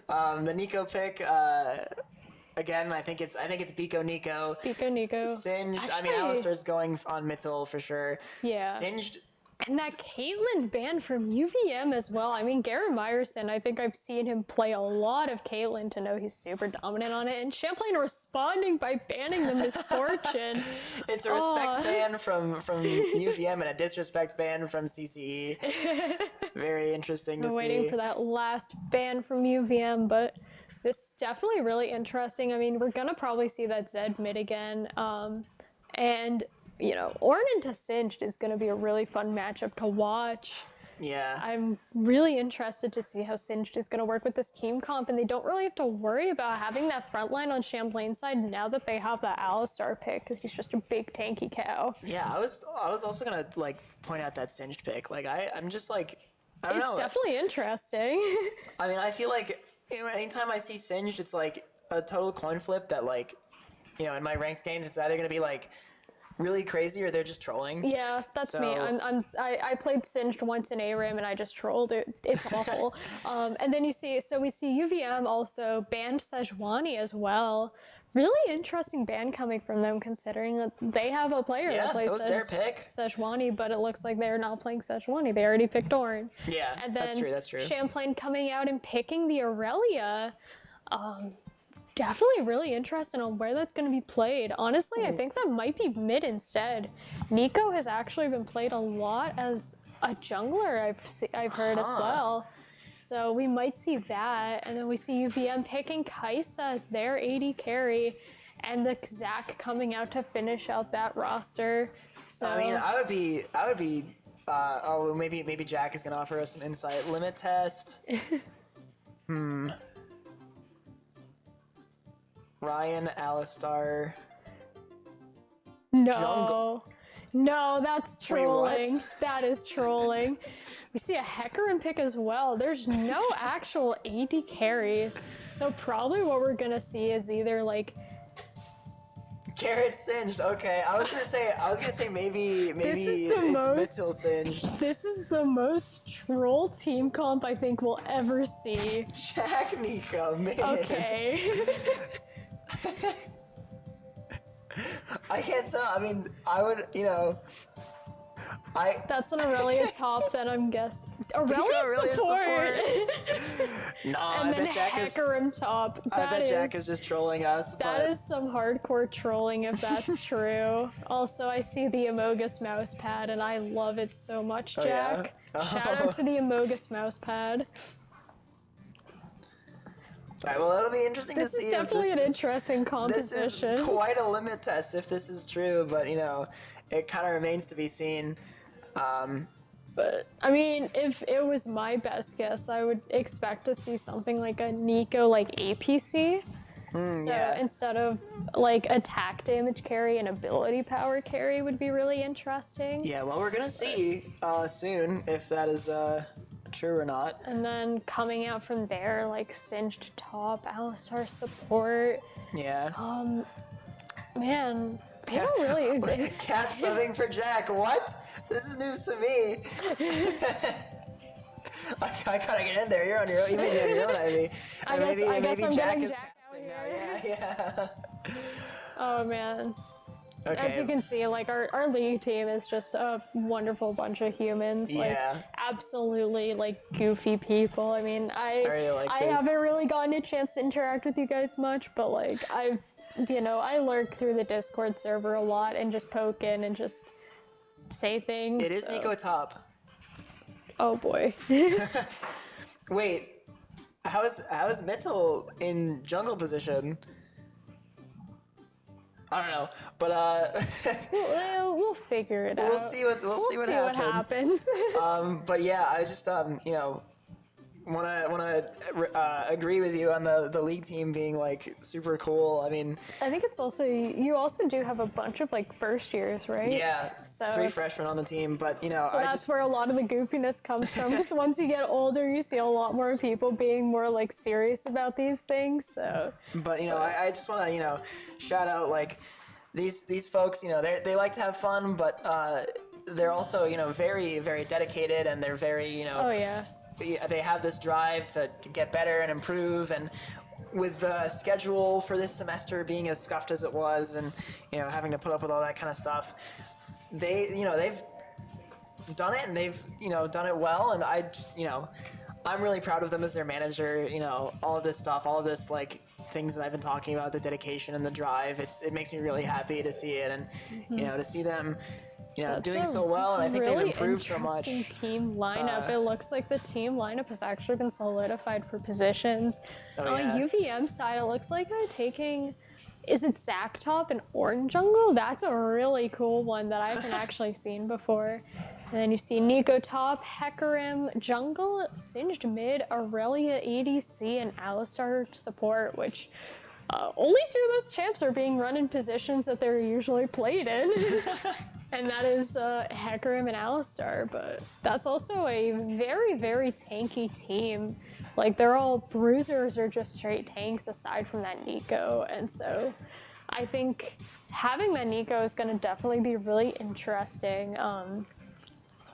The Nico pick, again, I think it's Biko Nico. Biko Nico. Singed. Actually, I mean, Alistar's going on Mittel for sure. Yeah. Singed. And that Caitlyn ban from UVM as well. I mean, Garrett Myerson, I think I've seen him play a lot of Caitlyn to know he's super dominant on it. And Champlain responding by banning the Misfortune. It's a respect ban from UVM and a disrespect ban from CCE. Very interesting to see. We're waiting for that last ban from UVM, but this is definitely really interesting. I mean, we're going to probably see that Zed mid again. And Ornn into Singed is going to be a really fun matchup to watch. Yeah. I'm really interested to see how Singed is going to work with this team comp, and they don't really have to worry about having that front line on Champlain's side now that they have that Alistar pick, because he's just a big tanky cow. Yeah, I was also going to like point out that Singed pick. Like I'm just like I don't know. It's definitely interesting. I mean, I feel like anytime I see Singed, it's like a total coin flip that like in my ranked games it's either going to be like really crazy or they're just trolling. Yeah, that's me. I played Singed once in ARAM and I just trolled it. It's awful. And then we see UVM also banned Sejuani as well. Really interesting ban coming from them considering that they have a player that plays Sejuani, but it looks like they're not playing Sejuani. They already picked Ornn. Yeah, and then that's true. Champlain coming out and picking the Aurelia. Definitely really interested on where that's going to be played. Honestly, I think that might be mid instead. Nico has actually been played a lot as a jungler, I've heard as well. So we might see that. And then we see UVM picking Kai'Sa as their AD carry. And the Zac coming out to finish out that roster. So I mean, I would be maybe Jack is going to offer us an insight limit test. Ryan, Alistar. No, that's trolling. Wait, what? That is trolling. We see a Hecarim pick as well. There's no actual AD carries. So probably what we're going to see is either like Garrett singed. Okay, I was gonna say maybe is the it's most- Mitchell singed. This is the most troll team comp I think we'll ever see. Jack Nico, man. Okay. I can't tell. I mean, I would, That's an Aurelia top that I'm guessing. Aurelia Aurelia support. No, And I then bet Jack is. Hecarim top. I bet Jack is just trolling us. That but is some hardcore trolling if that's true. Also, I see the Amogus mouse pad and I love it so much, Oh, yeah? Jack. Shout out to the Amogus mouse pad. Alright, well, that'll be interesting This to see is definitely if an interesting this is composition. quite a limit test if this is true, but it kind of remains to be seen. But I mean, if it was my best guess, I would expect to see something like a Nico like APC. So yeah. instead of like attack damage carry and ability power carry would be really interesting. Yeah, well, we're gonna see soon if that is true or not. And then coming out from there, like Singed top, Alistar support. Yeah. Man, they don't really. Cap subbing for Jack. What? This is news to me. I gotta get in there. You're on your own. You may be on your own, Ivy. I guess I'm Jack getting is Jack out casting now. here. Yeah. Oh man. Okay. As you can see, like our league team is just a wonderful bunch of humans. Like Yeah. absolutely like goofy people. I mean, I really like this. haven't really gotten a chance to interact with you guys much, but like I lurk through the Discord server a lot and just poke in and just say things. It is so- Nico top. Oh boy. Wait, how is Mitchell in jungle position? I don't know, but we'll figure it out. we'll see what happens. But yeah, I just wanna agree with you on the league team being like super cool. I mean, I think it's also you also do have a bunch of like first years, right? yeah, So 3 freshmen on the team, but So I that's just where a lot of the goofiness comes from. Because once you get older, you see a lot more people being more like serious about these things. So, But I just want to shout out like these folks. They like to have fun, but they're also very very dedicated, and they're very oh yeah, they have this drive to get better and improve. And with the schedule for this semester being as scuffed as it was, and having to put up with all that kind of stuff, they've done it, and they've done it well. And I just I'm really proud of them as their manager. All of this stuff, all of this like things that I've been talking about, the dedication and the drive. It makes me really happy to see it, and to see them doing a so well. And I think really they've improved so much. interesting team lineup. It looks like the team lineup has actually been solidified for positions. Oh, On yeah. UVM side, it looks like they're taking. Is it Zac top and Orange Jungle? That's a really cool one that I haven't actually seen before. And then you see Nico top, Hecarim jungle, Singed mid, Aurelia ADC, and Alistar support, which only 2 of those champs are being run in positions that they're usually played in. And that is Hecarim and Alistar, but that's also a very, very tanky team. Like, they're all bruisers or just straight tanks aside from that Nico. And so I think having that Nico is going to definitely be really interesting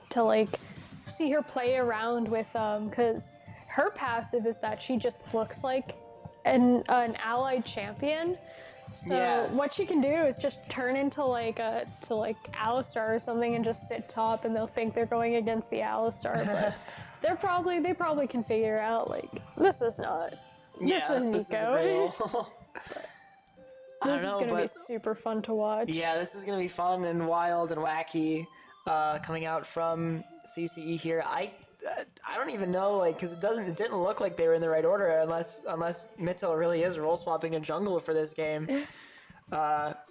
to, like, see her play around with, because her passive is that she just looks like an allied champion. So Yeah. what she can do is just turn into like Alistar or something and just sit top, and they'll think they're going against the Alistar, but they probably can figure out like this is not this is Nico. This is real. I don't This is know, gonna be but super fun to watch. yeah, this is gonna be fun and wild and wacky coming out from CCE here. I don't even know, like, because it didn't look like they were in the right order unless Mitchell really is role swapping a jungle for this game. But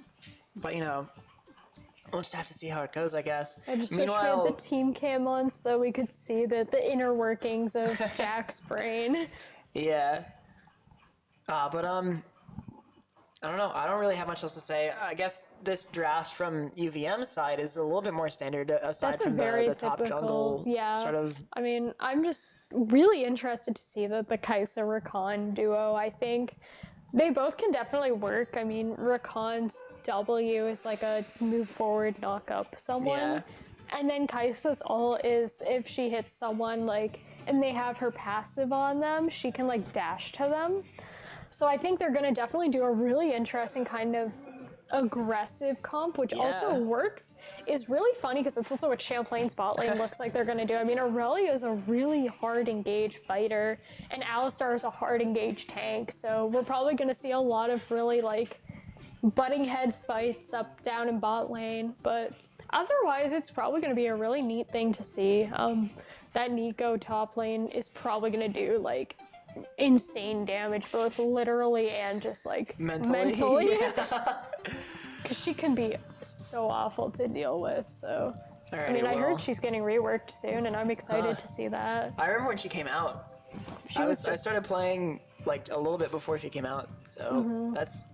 we'll just have to see how it goes, I guess. I just wish we had the team cam on so that we could see the inner workings of Jack's brain. Yeah. But I don't know. I don't really have much else to say. I guess this draft from UVM's side is a little bit more standard, aside That's a from very the top jungle sort of. I mean, I'm just really interested to see the Kai'Sa Rakan duo. I think They both can definitely work. I mean, Rakan's W is like a move forward, knock up Yeah. someone. And then Kaisa's ult is if she hits someone like and they have her passive on them, she can like dash to them. So I think they're gonna definitely do a really interesting kind of aggressive comp, which also Yeah. works, is really funny because it's also what Champlain's bot lane looks like they're gonna do. I mean, Aurelia is a really hard engaged fighter, and Alistar is a hard engaged tank, so we're probably gonna see a lot of really like butting heads fights up down in bot lane, but otherwise it's probably gonna be a really neat thing to see. That Nico top lane is probably gonna do like insane damage, both literally and just like mentally. Yeah. Because she can be so awful to deal with. So, I mean, Alrighty, I well, heard she's getting reworked soon, and I'm excited to see that. I remember when she came out. I started playing like a little bit before she came out, so that's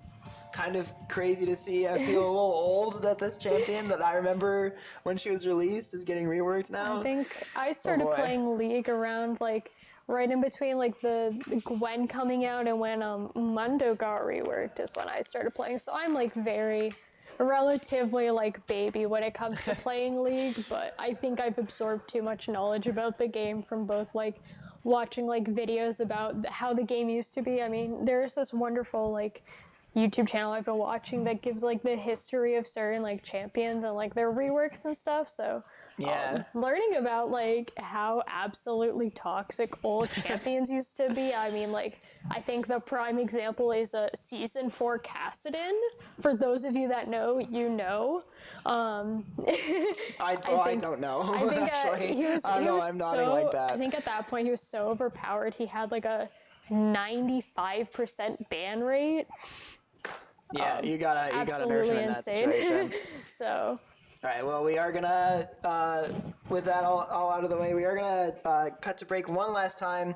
kind of crazy to see. I feel a little old that this champion that I remember when she was released is getting reworked now. I think I started boy. playing League around like right in between like the Gwen coming out and when Mundo got reworked is when I started playing. So I'm like very relatively like baby when it comes to playing League, but I think I've absorbed too much knowledge about the game from both like watching like videos about how the game used to be. I mean, there's this wonderful like YouTube channel I've been watching that gives like the history of certain like champions and like their reworks and stuff. So Yeah. learning about like how absolutely toxic old champions used to be. I mean, like I think the prime example is a season 4 Cassidon. For those of you that know, you know. I don't know. I think actually. he was. I don't He know. was I'm so. nodding like that. I think at that point he was so overpowered. He had like a 95% ban rate. Yeah, you gotta nurture Absolutely in that insane. situation. So. All right, well, we are gonna, with that all out of the way, we are gonna cut to break one last time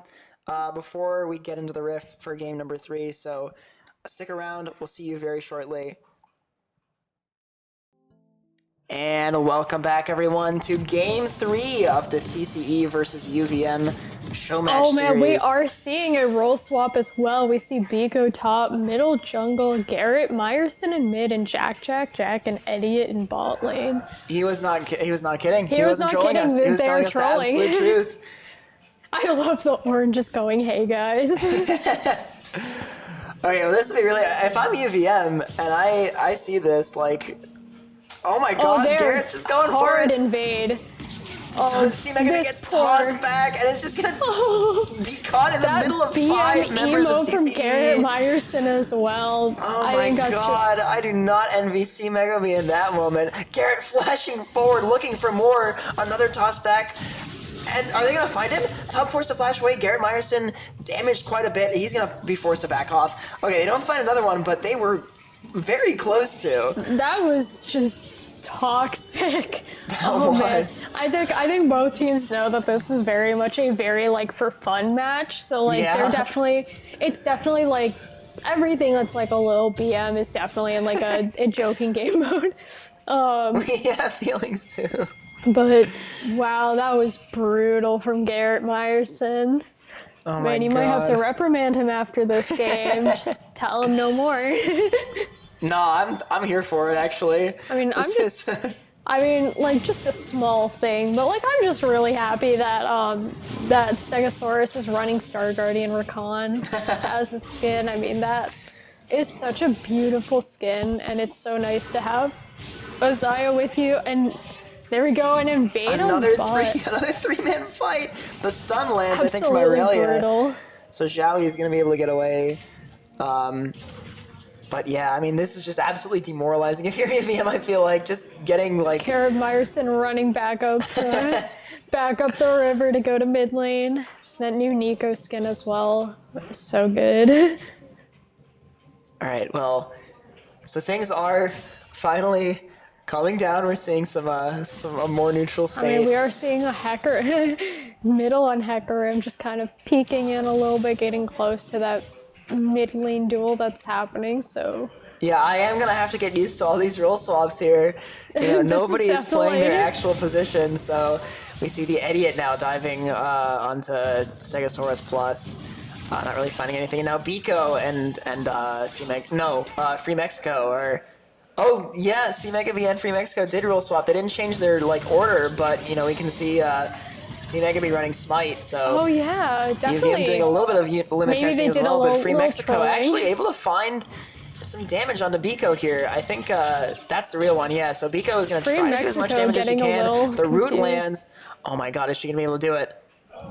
before we get into the Rift for game number 3. So stick around. We'll see you very shortly. And welcome back, everyone, to Game 3 of the CCE versus UVM show match Oh man, we series. are seeing a role swap as well. We see Biko top, middle jungle, Garrett, Meyerson in mid, and Jack, and Idiot in bot lane. He was not kidding. He was wasn't not trolling kidding. us. He was They're telling us the trolling. absolute truth. I love the orange just going, hey guys. Okay, well, this would be really. If I'm UVM and I see this, like, oh my God, they're Garrett's just going for hard it. invade. See Mega this gets poor- tossed back, and it's just gonna be caught in the That middle of BM 5 members emo of CCE. from Garrett Meyerson as well. Oh I my think that's God, I do not envy C Mega me in that moment. Garrett flashing forward, looking for more. Another toss back. And are they going to find him? Top forced to flash away. Garrett Meyerson damaged quite a bit. He's going to be forced to back off. Okay, they don't find another one, but they were very close to. That was just toxic. That was. Man. I think both teams know that this is very much a very like for fun match. So like Yeah. it's definitely like everything that's like a little BM is definitely in like a joking game mode. We have feelings too. But wow, that was brutal from Garrett Meyerson. Oh my Man, you might have to reprimand him after this game. Just tell him no more. No, I'm here for it actually. I mean, This is- like just a small thing, but like I'm just really happy that that Stegosaurus is running Star Guardian Rakan as a skin. I mean, that is such a beautiful skin, and it's so nice to have Ozaya with you. And there we go, and invade another on bot. three-man fight. The stun lands, I think, from Absolutely Aurelia. brutal. So Xiaoyi is going to be able to get away. But yeah, I mean, this is just absolutely demoralizing. If you're EVM, I feel like just getting like. Garrett Meyerson running back up the river to go to mid lane. That new Nico skin as well. So good. All right, well, so things are finally calming down. We're seeing some a more neutral I state. mean, we are seeing a Hecker middle on Hecarim just kind of peeking in a little bit, getting close to that mid lane duel that's happening. So Yeah, I am gonna have to get used to all these role swaps here. You know, This nobody is is playing their definitely- actual position, so we see the Idiot now diving onto Stegosaurus Plus. Not really finding anything. And now Biko and C-Meg, no, Free Mexico or, oh yeah, C-Mega and Free Mexico did rule swap. They didn't change their like order, but you know we can see C-Mega running Smite. So Oh yeah, definitely. UVM doing a little bit of limit Maybe testing they as did a well, but little- Free little Mexico trolling. actually able to find some damage onto Biko here. I think that's the real one. Yeah, so Biko is going to Free try to do as much Mexico damage as she getting a can. little The root confused. lands. Oh my god, is she going to be able to do it?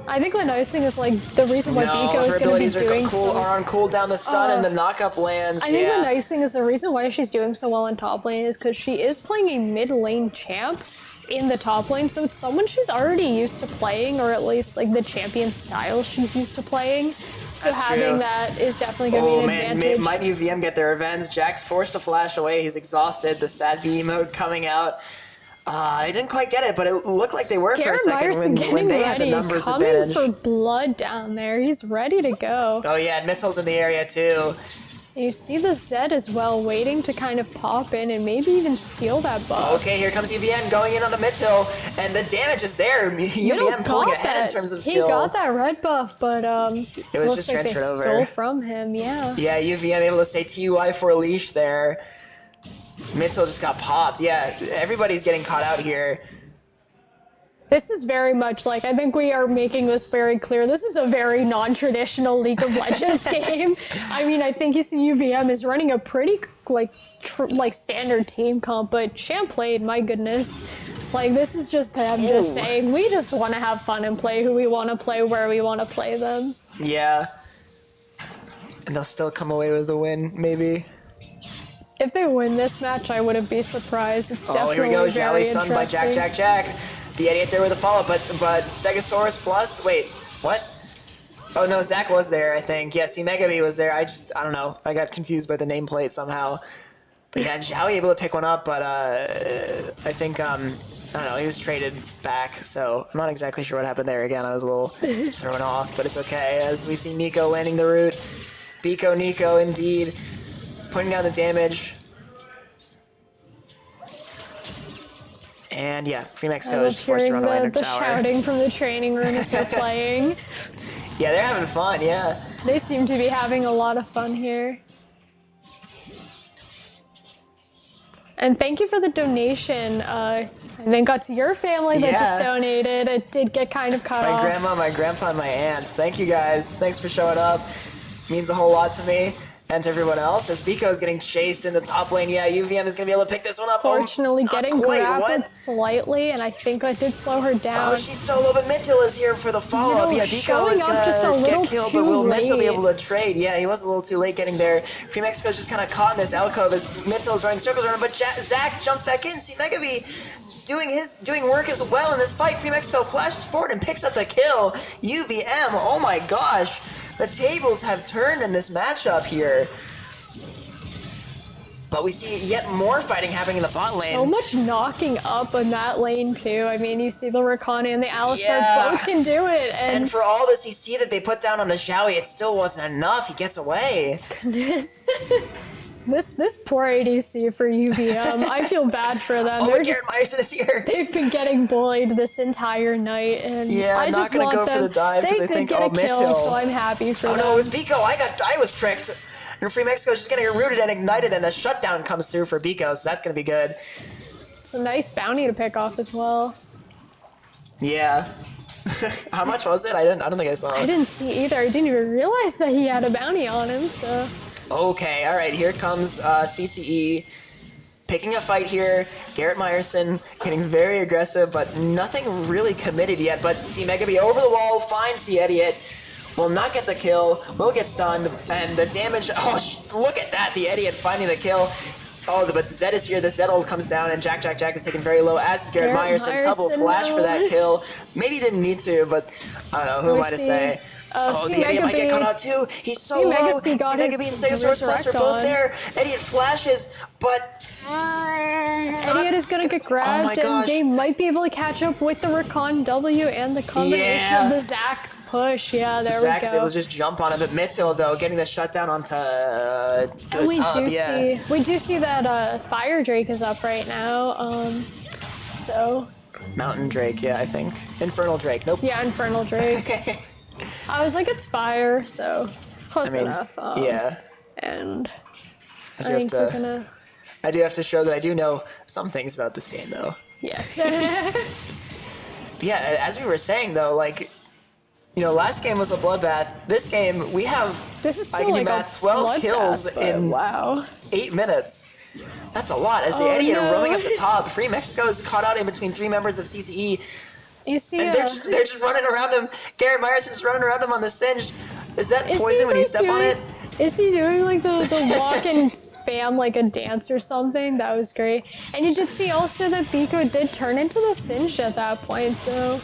I think the nice thing is like the reason why No, Biko her is going to be abilities doing are on cool down the stun and the knockup lands. I think yeah. the nice thing is the reason why she's doing so well in top lane is because she is playing a mid lane champ in the top lane, so it's someone she's already used to playing, or at least like the champion style she's used to playing. So That's having true. that is definitely going to Oh be an man, advantage. might UVM get their revenge? Jack's forced to flash away. He's exhausted. The sad B mode coming out. They didn't quite get it, but it looked like they were for a Garrett second Myerson when getting they had the ready, numbers coming advantage. for blood down there. He's ready to go. Oh yeah, Mitzel's in the area too. You see the Zed as well, waiting to kind of pop in and maybe even steal that buff. Okay, here comes UVM going in on the mid hill, and the damage is there. UVM pulling ahead in terms of skill. He got that red buff, but It was looks just like they transferred over. stole from him. Yeah. Yeah, UVM able to stay TUI for a leash there. Mitzel just got popped. Yeah, everybody's getting caught out here. This is very much like, I think we are making this very clear. This is a very non-traditional League of Legends game. I mean, I think you see UVM is running a pretty like standard team comp, but Champlain, my goodness. Like, this is just them just Ooh. saying, we just want to have fun and play who we want to play, where we want to play them. Yeah. And they'll still come away with a win, maybe. If they win this match, I wouldn't be surprised. It's Oh, definitely here we go. very Jally stunned by interesting. Jack. The idiot there with a follow, but Stegosaurus plus. Wait, what? Oh no, Zach was there, I think. Yeah, C-Megaby was there. I don't know. I got confused by the nameplate somehow. But yeah, Zhao able to pick one up, but I think I don't know. He was traded back, so I'm not exactly sure what happened there. Again, I was a little thrown off, but it's okay. As we see Nico landing the root, Biko Nico indeed putting down the damage. And yeah, Free I Mexico love is forced to hearing run away in the their tower. shouting from the training room as they're playing. Yeah, they're having fun, yeah. They seem to be having a lot of fun here. And thank you for the donation. I think that's your family that Yeah. just donated. It did get kind of cut My off. grandma, my grandpa, and my aunt. Thank you guys. Thanks for showing up. Means a whole lot to me and to everyone else. As Biko is getting chased in the top lane, yeah, UVM is going to be able to pick this one up. Fortunately, not getting quite. grabbed What? slightly, and I think that did slow her down. Oh, she's so low, but Mintil is here for the follow-up. You know, Yeah, Biko showing is up going just a to little get killed, too but will Mintil be late. able to trade? Yeah, he was a little too late getting there. Free Mexico's just kind of caught in this alcove as Mintil is running circles around him, but Zach jumps back in. See Megaby doing work as well in this fight. Free Mexico flashes forward and picks up the kill. UVM, oh my gosh. The tables have turned in this matchup here. But we see yet more fighting happening in the bot lane. So much knocking up in that lane too. I mean, you see the Rakana and the Alistar Yeah. both can do it, and And for all this CC that they put down on the Xiaoyi, it still wasn't enough. He gets away. goodness. This poor ADC for UVM. I feel bad for them. Oh, They're and Garrett just, Myerson is here. they've been getting bullied this entire night, and Yeah, I not just gonna want go for them. the dive, 'cause they I did think, get a oh, kill, Mitchell. so I'm happy for Oh them. no, it was Biko. I was tricked. And Free Mexico's just gonna get rooted and ignited, and the shutdown comes through for Biko, so that's gonna be good. It's a nice bounty to pick off as well. Yeah. How much was it? I don't think I saw. I didn't see either. I didn't even realize that he had a bounty on him. So Okay, all right. Here comes CCE picking a fight here. Garrett Myerson getting very aggressive, but nothing really committed yet. But see Megaby over the wall, finds the idiot. Will not get the kill. Will get stunned, and the damage. Oh, look at that! The idiot finding the kill. Oh, but Zed is here. The Zed ult comes down, and Jack is taken very low. As is Garrett Myerson. Double Myerson, flash for that no. kill. Maybe he didn't need to, but I don't know. Who am I to see. say? Oh, the idiot might get caught out too. He's so low. Megasby got his Megaby and Stegosaurus Plus are resurrect both on. there. Idiot flashes, but Idiot is gonna get grabbed, Oh my gosh. and they might be able to catch up with the Rakan W and the combination Yeah. of the Zac push. Yeah, there Zach's we able go. to just jump on him. But Mitchell though getting the shutdown onto And the we top. Yeah. do see that Fire Drake is up right now. So Mountain Drake. Yeah, I think Infernal Drake. Nope. yeah, Infernal Drake. I was like, it's fire, so close I mean, enough. yeah. And I do have think to- we're gonna. I do have to show that I do know some things about this game, though. Yes. Yeah, as we were saying, though, like, you know, last game was a bloodbath. This game, we have, This is I still can like do a math, 12 kills bloodbath, but in wow. 8 minutes. That's a lot. As the Oh, Eddie are no. roaming up the top, Free Mexico is caught out in between 3 members of CCE, You see, and they're just running around him. Garrett Myerson's running around him on the Singed. Is that is poison he when you like step on doing- it? Is he doing like the walk and spam like a dance or something? That was great. And you did see also that Biko did turn into the Singed at that point, so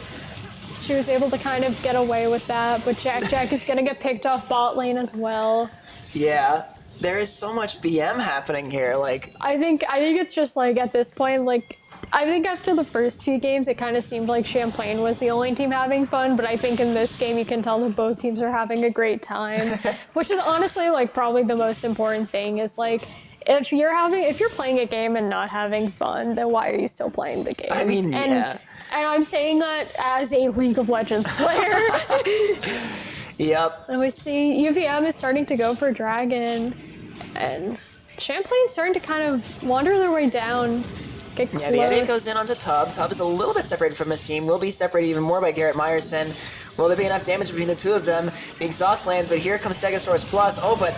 she was able to kind of get away with that. But Jack is gonna get picked off bot lane as well. Yeah. There is so much BM happening here. Like, I think it's just like at this point, like I think after the first few games, it kind of seemed like Champlain was the only team having fun. But I think in this game, you can tell that both teams are having a great time, which is honestly like probably the most important thing. Is like if you're playing a game and not having fun, then why are you still playing the game? I mean, yeah. And I'm saying that as a League of Legends player. Yep. And we see UVM is starting to go for Dragon, and Champlain's starting to kind of wander their way down, get close. Yeah, the Eddie goes in onto Tub. Tub is a little bit separated from his team. Will be separated even more by Garrett Meyerson. Will there be enough damage between the two of them? The exhaust lands, but here comes Stegosaurus Plus. Oh, but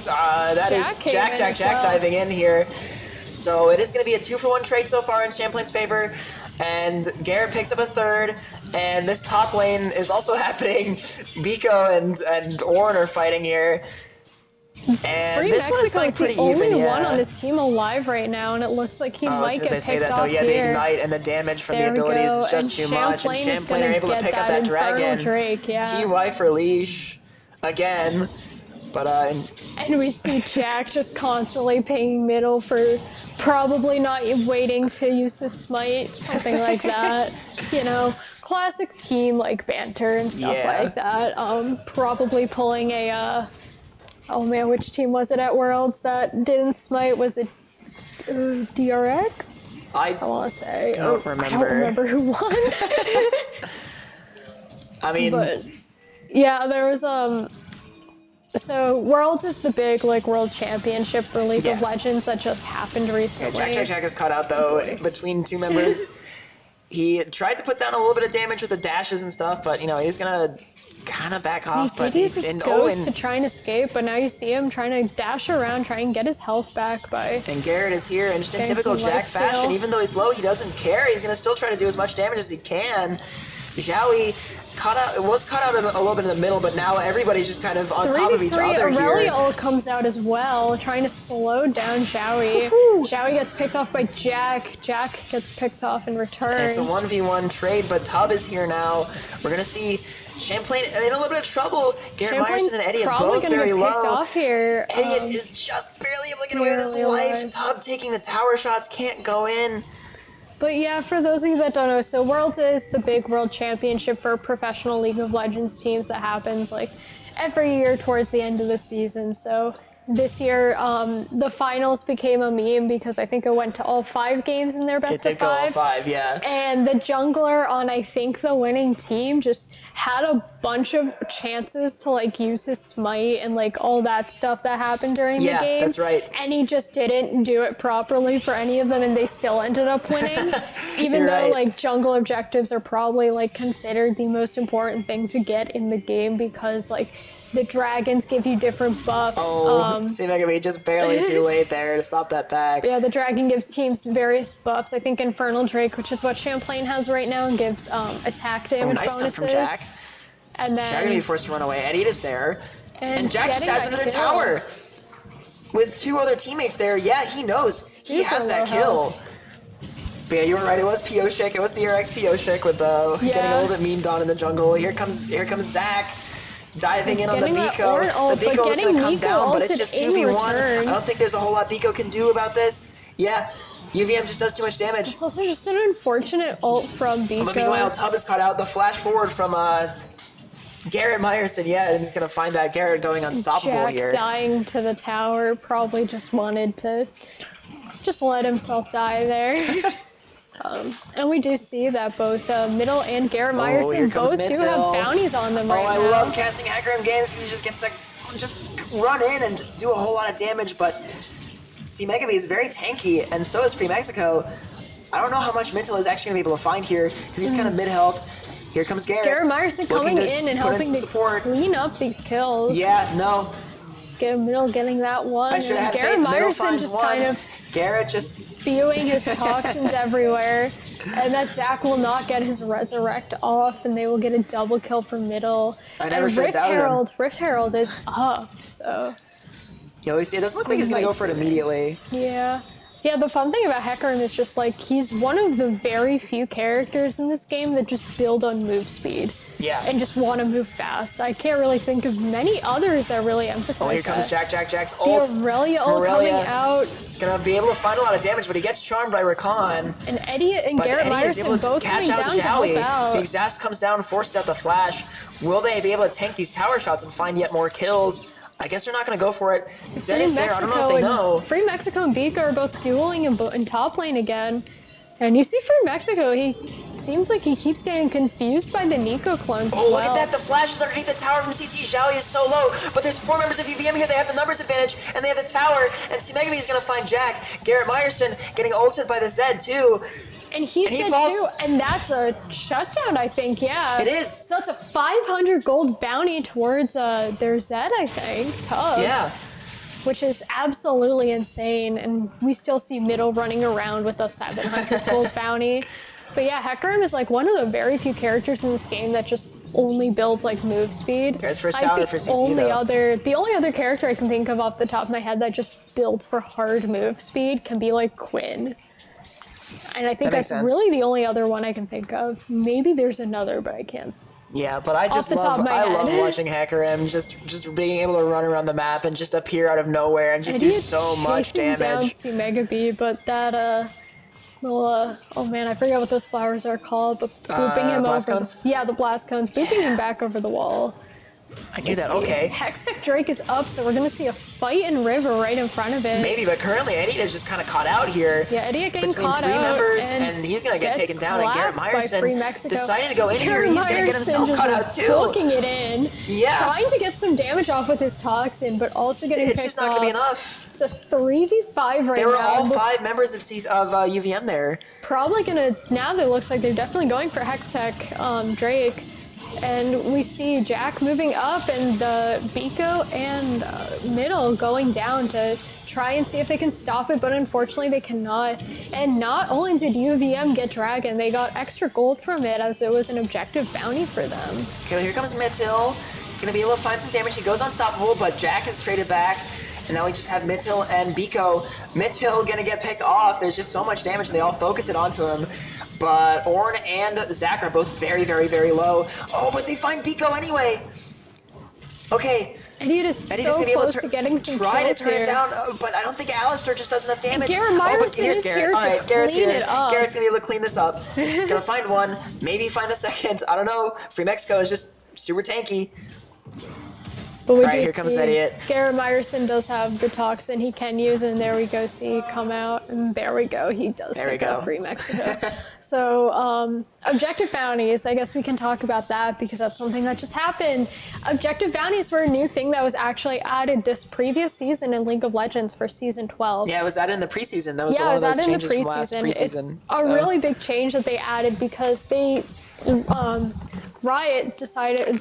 that is Jack diving in here. So it is going to be a 2-for-1 trade so far in Champlain's favor. And Garrett picks up a third. And this top lane is also happening. Biko and Orn are fighting here. And Free this one is Mexico going is the pretty only even, one yeah. on his team alive right now, and it looks like he might get picked off Yeah, here. the ignite and the damage from There the we abilities go, is just and too much. And Champlain is Champlain are gonna able to get pick up that that dragon. Infernal Drake, yeah. TY for leash again. But And we see Jack just constantly paying middle for probably not waiting to use his smite, something like that. You know, classic team like banter and stuff Yeah. like that. Probably pulling a oh man, which team was it at Worlds that didn't smite? Was it DRX? I want to say. don't I remember. don't remember who won. I mean, But yeah, there was so Worlds is the big like world championship for League of Yeah. Legends that just happened recently. Jack is caught out though between two members. He tried to put down a little bit of damage with the dashes and stuff, but you know he's gonna kind of back He off. did use his ghost to try and escape, but now you see him trying to dash around, try and get his health back by. And Garrett is here, and just in Getting typical some Jack lifesteal. fashion, even though he's low, he doesn't care. He's gonna still try to do as much damage as he can. Zhaoi was caught out a little bit in the middle, but now everybody's just kind of on top of each 3v3, other here. Aurelio comes out as well, trying to slow down Zhaoi. Zhaoi gets picked off by Jack. Jack gets picked off in return. It's a 1v1 trade, but Tub is here now. We're gonna see Champlain in a little bit of trouble. Garrett Champlain's Meyerson and Eddie are probably both gonna very get low. picked off here. Eddie is just barely able to get away with his barely life. alive. Tub taking the tower shots, can't go in. But yeah, for those of you that don't know, so Worlds is the big world championship for professional League of Legends teams that happens like every year towards the end of the season. So this year, the finals became a meme because I think it went to all 5 games in their It best did of go all 5. 5, yeah. And the jungler on, I think, the winning team just had a bunch of chances to, like, use his smite and, like, all that stuff that happened during Yeah, the game. that's right. And he just didn't do it properly for any of them, and they still ended up winning. Even You're though, right. like, jungle objectives are probably, like, considered the most important thing to get in the game because, like, the dragons give you different buffs. Seemed like it'd be just barely too late there to stop that back. Yeah, the dragon gives teams various buffs. I think Infernal Drake, which is what Champlain has right now, gives attack damage Nice stuff bonuses. from Jack. And Jack gonna be then forced to run away. Eddie is there. And Jack getting stabs that into the kill. tower. With 2 other teammates there, yeah, he knows. He Super has that low kill. health. But yeah, you were right, it was Pioshik. It was the RX Pioshik with getting a Yeah. little bit memed on in the jungle. Here comes Zach. Diving in on the Getting that Biko. Ornn ult, The but Biko is getting going to come Nico down, but it's ulted just in 2v1. return. I don't think there's a whole lot Biko can do about this. Yeah, UVM just does too much damage. it's also just an unfortunate ult from Biko. But meanwhile, Tub is caught out. The flash forward from Garrett Meyerson, yeah, and he's going to find that Garrett going unstoppable Jack here. dying to the tower probably just wanted to just let himself die there. And we do see that both Middle and Garrett here Myerson comes both do have Mittel. bounties on them Oh, right I now. love casting Hecarim games because he just gets to just run in and just do a whole lot of damage, but C-Megavee is very tanky, and so is Free Mexico. I don't know how much Mittel is actually going to be able to find here because he's kind of mid-health. Here comes Garrett. Garrett Myerson coming in and helping to support. clean up these kills. Yeah, no. Middle getting that one. I should have had Garrett faith. Middle Myerson finds just one. kind of Garrett just... spewing his toxins everywhere. And that Zac will not get his resurrect off, and they will get a double kill from Middle. I never and should have doubted him. Rift Herald is up, so Yo, you see, it doesn't look like he's going to go for it immediately. yeah. Yeah, the fun thing about Hecarim is just like he's one of the very few characters in this game that just build on move speed. Yeah. And just want to move fast. I can't really think of many others that really emphasize Oh, here comes that. Jack's The ult. Aurelia ult coming out. He's going to be able to find a lot of damage, but he gets charmed by Rakan. And Eddie and But Garrett Eddie is able Myerson to just both catch coming out down to help Jowie. out. The Exhaust comes down, forces out the flash. Will they be able to tank these tower shots and find yet more kills? I guess they're not going to go for it. Zed is there. I don't know if they know. Free Mexico and Bika are both dueling in top lane again. And you see Free Mexico, he seems like he keeps getting confused by the Nico clones as Oh, well. look at that. The flash is underneath the tower from CC. Zhao is so low. But there's 4 members of UVM here. They have the numbers advantage, and they have the tower. And C-Megavee is going to find Jack. Garrett Myerson getting ulted by the Zed, too. And he said too, and that's a shutdown, I think, yeah. It is. So it's a 500 gold bounty towards their Zed, I think, Tub. Yeah. Which is absolutely insane, and we still see Middle running around with a 700 gold bounty. But yeah, Hecarim is like one of the very few characters in this game that just only builds like move speed. There's first Like, tower for CC, though. The only other character I can think of off the top of my head that just builds for hard move speed can be like Quinn. And I think That makes that's sense. really the only other one I can think of. Maybe there's another, but I can't. Yeah, but I just the top of my I love head. watching Hecarim just being able to run around the map and just appear out of nowhere and just do so much down damage. C-Mega B, but that little oh man, I forget what those flowers are called, but booping him blast over. cones? Yeah, the blast cones, booping him back over the wall. I knew that. Okay. Hextech Drake is up, so we're gonna see a fight in River right in front of it. Maybe, but currently Eddie is just kind of caught out here. Yeah, Eddie getting between caught 3 out, members, and and he's gonna get gets taken down. And Garrett clapped by Free Mexico. deciding to go in here. Garrett He's gonna get Myerson himself just caught out too. booking it in. Yeah. Trying to get some damage off with his toxin, but also getting It's picked just not gonna be off. enough. It's a 3v5 right They were now. all 5 members of UVM there. Probably gonna, now it looks like they're definitely going for Hextech Drake. And we see Jack moving up and Biko and Middle going down to try and see if they can stop it, but unfortunately they cannot. And not only did UVM get Dragon, they got extra gold from it as it was an objective bounty for them. Okay, well, here comes Mittil. Gonna be able to find some damage. He goes unstoppable, but Jack is traded back. And now we just have Mittil and Biko. Mittil gonna get picked off. There's just so much damage, and they all focus it onto him. But Ornn and Zac are both very, very, very low. Oh, but they find Biko anyway. Okay. Idiot is Eddie so just gonna be able close to to getting some try to kills turn here. it down, but I don't think Alistair just does enough damage. Garrett but Myerson here's is Garrett. here to All right, Garrett's clean here. it up. Garrett's gonna be able to clean this up. Gonna find one, maybe find a second. I don't know. Free Mexico is just super tanky. But we Right, do here comes see Idiot. Garrett Myerson does have the toxin he can use, and there we go, see come out, and there we go, he does There we pick go. up Free Mexico. So objective bounties, I guess we can talk about that because that's something that just happened. Objective bounties were a new thing that was actually added this previous season in League of Legends for season 12. Yeah, it was added in the preseason. That was Yeah, one it of was those added in the changes from last preseason. It's preseason. a so. really big change that they added because they, Riot decided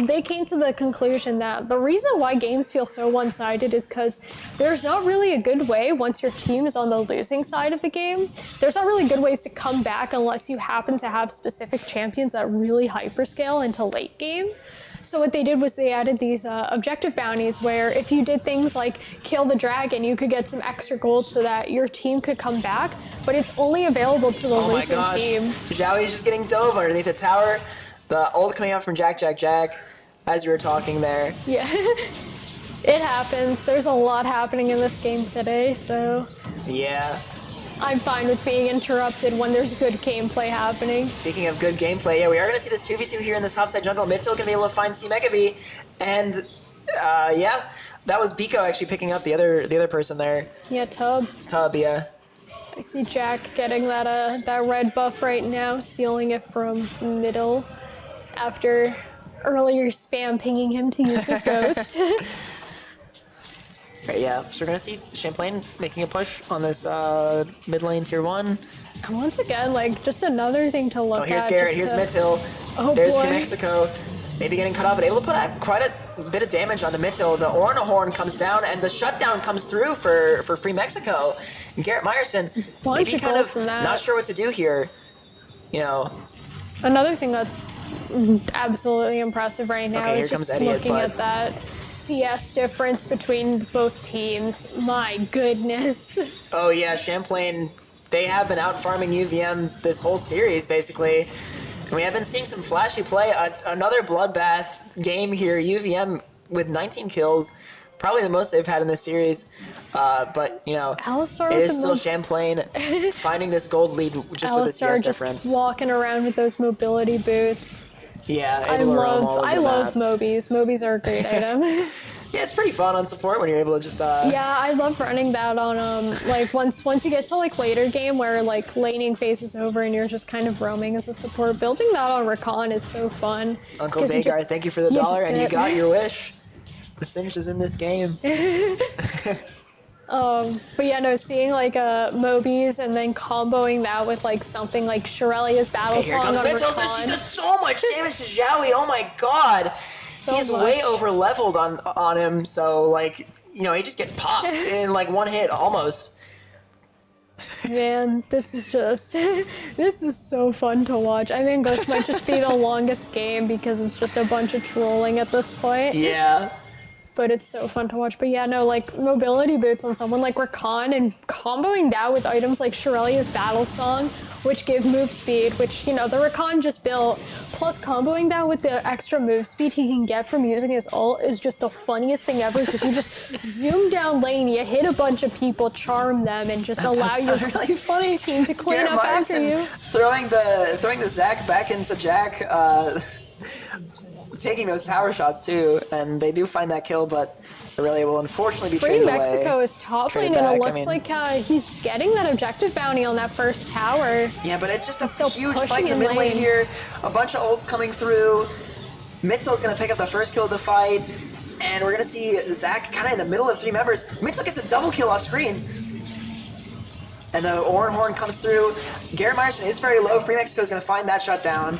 they came to the conclusion that the reason why games feel so one-sided is because there's not really a good way once your team is on the losing side of the game. There's not really good ways to come back unless you happen to have specific champions that really hyperscale into late game. So what they did was they added these objective bounties where if you did things like kill the dragon, you could get some extra gold so that your team could come back, but it's only available to the Oh my losing gosh. team. Zhao is just getting dove underneath the tower. The ult coming out from Jack as you were talking there. Yeah, it happens. There's a lot happening in this game today, so Yeah. I'm fine with being interrupted when there's good gameplay happening. Speaking of good gameplay, yeah, we are going to see this 2v2 here in this topside jungle. Mittil going to be able to find C-Megavee. And, yeah, that was Biko actually picking up the other person there. Yeah, Tub. Tub, yeah. I see Jack getting that red buff right now, sealing it from middle after earlier spam pinging him to use his ghost. Right, yeah. So we're gonna see Champlain making a push on this mid lane tier 1. And once again, like, just another thing to look Oh, here's at. Garrett, just here's to- Mid-Hill. Oh, There's boy. Free Mexico. Maybe getting cut off, but able to put out quite a bit of damage on the Mid-Hill. The Ornahorn comes down, and the shutdown comes through for Free Mexico. And Garrett Meyerson, Bunch maybe of kind gold of from that. not sure what to do here. You know, Another thing that's absolutely impressive right now Okay, is here comes just Eddie at looking butt. at that CS difference between both teams. My goodness. oh yeah, Champlain, they have been out farming UVM this whole series, basically. And we have been seeing some flashy play. Another bloodbath game here. UVM with 19 kills, probably the most they've had in this series. But, you know, Alistar it with is the still Champlain finding this gold lead just with the CS Alistar just difference. walking around with those mobility boots. Yeah, I able to roam all over I the love map. Mobies. Mobies are a great item. Yeah, it's pretty fun on support when you're able to just... Yeah, I love running that on like once you get to like later game where like laning phase is over and you're just kind of roaming as a support. Building that on Rakan is so fun. Uncle 'cause you Vagar, just- thank you for the you dollar, just and you get- got your wish. The Singed is in this game. But yeah, no, seeing like Mobies and then comboing that with like something like Shirelia's battle Okay, here song comes on Mitchell. She Rakan. does so much damage to Zhaoui. Oh my god. So He's much. way over leveled on him, so like, you know, he just gets popped in like one hit almost. Man, this is just this is so fun to watch. I think this might just be the longest game because it's just a bunch of trolling at this point. Yeah. But it's so fun to watch. But yeah, no, like mobility boots on someone like Rakan and comboing that with items like Shirelia's battle song, which give move speed, which, you know, the Rakan just built, plus comboing that with the extra move speed he can get from using his ult is just the funniest thing ever because you just zoom down lane, you hit a bunch of people, charm them, and just allow your really funny. team to clean Garrett up after Meyerson you. throwing the Zac back into Jack, taking those tower shots too, and they do find that kill, but Aurelia will unfortunately be Free traded away. Mexico is top Trade lane, and it back, I looks mean- like he's getting that objective bounty on that first tower. Yeah, but it's just a still huge pushing fight in the in mid lane lane. here. A bunch of ults coming through. Mitzel's gonna pick up the first kill of the fight, and we're gonna see Zac kind of in the middle of 3 members. Mitzel gets a double kill off screen. And the Orenhorn comes through. Garrett Meyerson is very low. Free Mexico is gonna find that shutdown.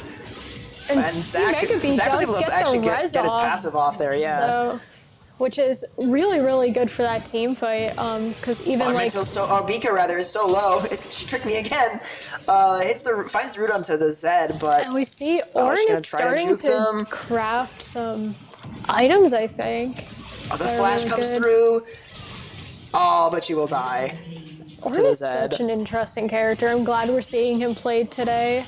And Zac Megabee was does able to get actually the get res his off. passive off there, yeah. So, which is really, really good for that team fight. Because even like Bika rather is so low. She tricked me again. Finds the root onto the Zed, but and we see Oh, Ornn she's gonna is try to starting juke to them. craft some items, I think. the They're flash really comes good. through. Oh, but she will die. Ornn the is Zed. such an interesting character. I'm glad we're seeing him played today.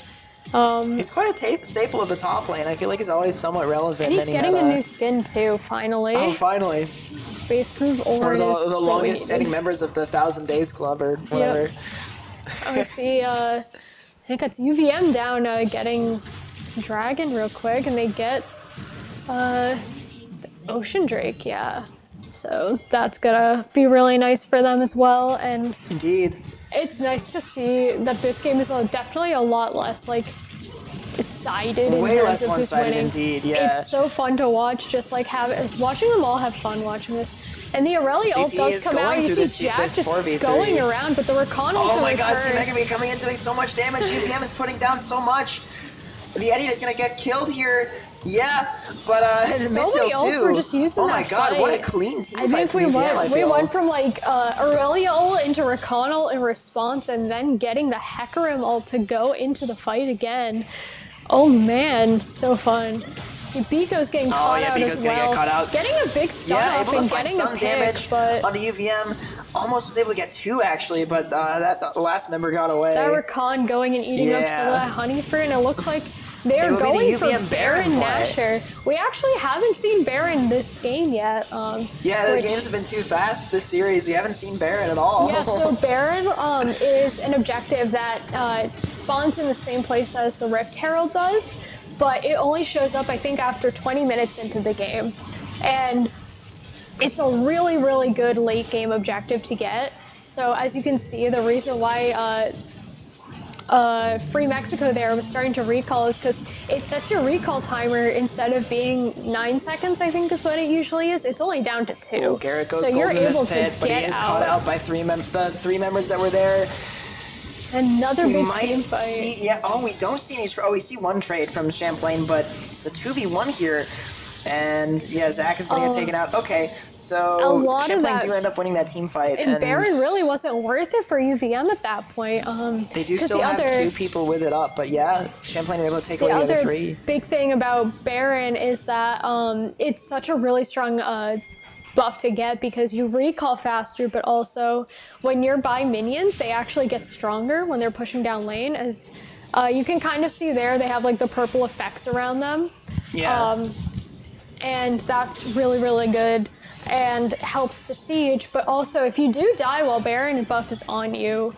He's quite a staple of the top lane. I feel like he's always somewhat relevant. And he's in any getting a meta. new skin too, finally. Oh, finally. Space Groove One Ornn of is the what we longest needed. standing members of the 1,000 Days Club or whatever. I see, I think it's UVM down getting Dragon real quick, and they get Ocean Drake, yeah. So that's gonna be really nice for them as well, and Indeed. it's nice to see that this game is definitely a lot less like sided in Way terms less of who's one-sided winning. indeed, yeah. It's so fun to watch, just like watching them all have fun watching this. And the Aurelia ult CC does is come going out. You through see this Jack just 4v3. going around, but the Rakan ult Oh in my god, see return. Megabee coming in doing so much damage. UVM is putting down so much. The Eddie is gonna get killed here. Yeah, but So Mitzel many ults too. were just used in Oh my that god, what a fight. clean team I fight think from we UVM, I went feel. from like Aurelia ult into Rakan ult in response, and then getting the Hecarim ult to go into the fight again. Oh man, so fun. See, Biko's getting caught yeah, out Biko's as gonna well. get caught out. Getting a big stun Yeah, off able to and find getting a some pick, damage but on the UVM. Almost was able to get 2 actually, but that last member got away. that Rakan going and eating up some of Yeah. that honey fruit, and it looks like they're It will be going the for UVM Baron Baron play. Nashor. We actually haven't seen Baron this game yet. Yeah, the which- games have been too fast this series. We haven't seen Baron at all. Yeah, so Baron is an objective that spawns in the same place as the Rift Herald does, but it only shows up, I think, after 20 minutes into the game. And it's a really, really good late game objective to get. So as you can see, the reason why Free Mexico there was starting to recall is because it sets your recall timer instead of being 9 seconds, I think is what it usually is. It's only down to 2. Oh, Garrett goes so you're gold in able this pit, to but he get is caught out by the 3 members that were there. Another We big might team fight. see, yeah. Oh, we don't see any. We see one trade from Champlain, but it's a 2v1 here. And yeah, Zach is going to get taken out. Okay, A so lot of Champlain that- do end up winning that team fight. And Baron really wasn't worth it for UVM at that point. They do 'cause still the have other, 2 people with it up, but yeah, Champlain able to take the away the other other 3. big thing about Baron is that it's such a really strong buff to get because you recall faster, but also when you're by minions, they actually get stronger when they're pushing down lane. As you can kind of see there, they have like the purple effects around them. Yeah. And that's really, really good and helps to siege. But also, if you do die while Baron buff is on you,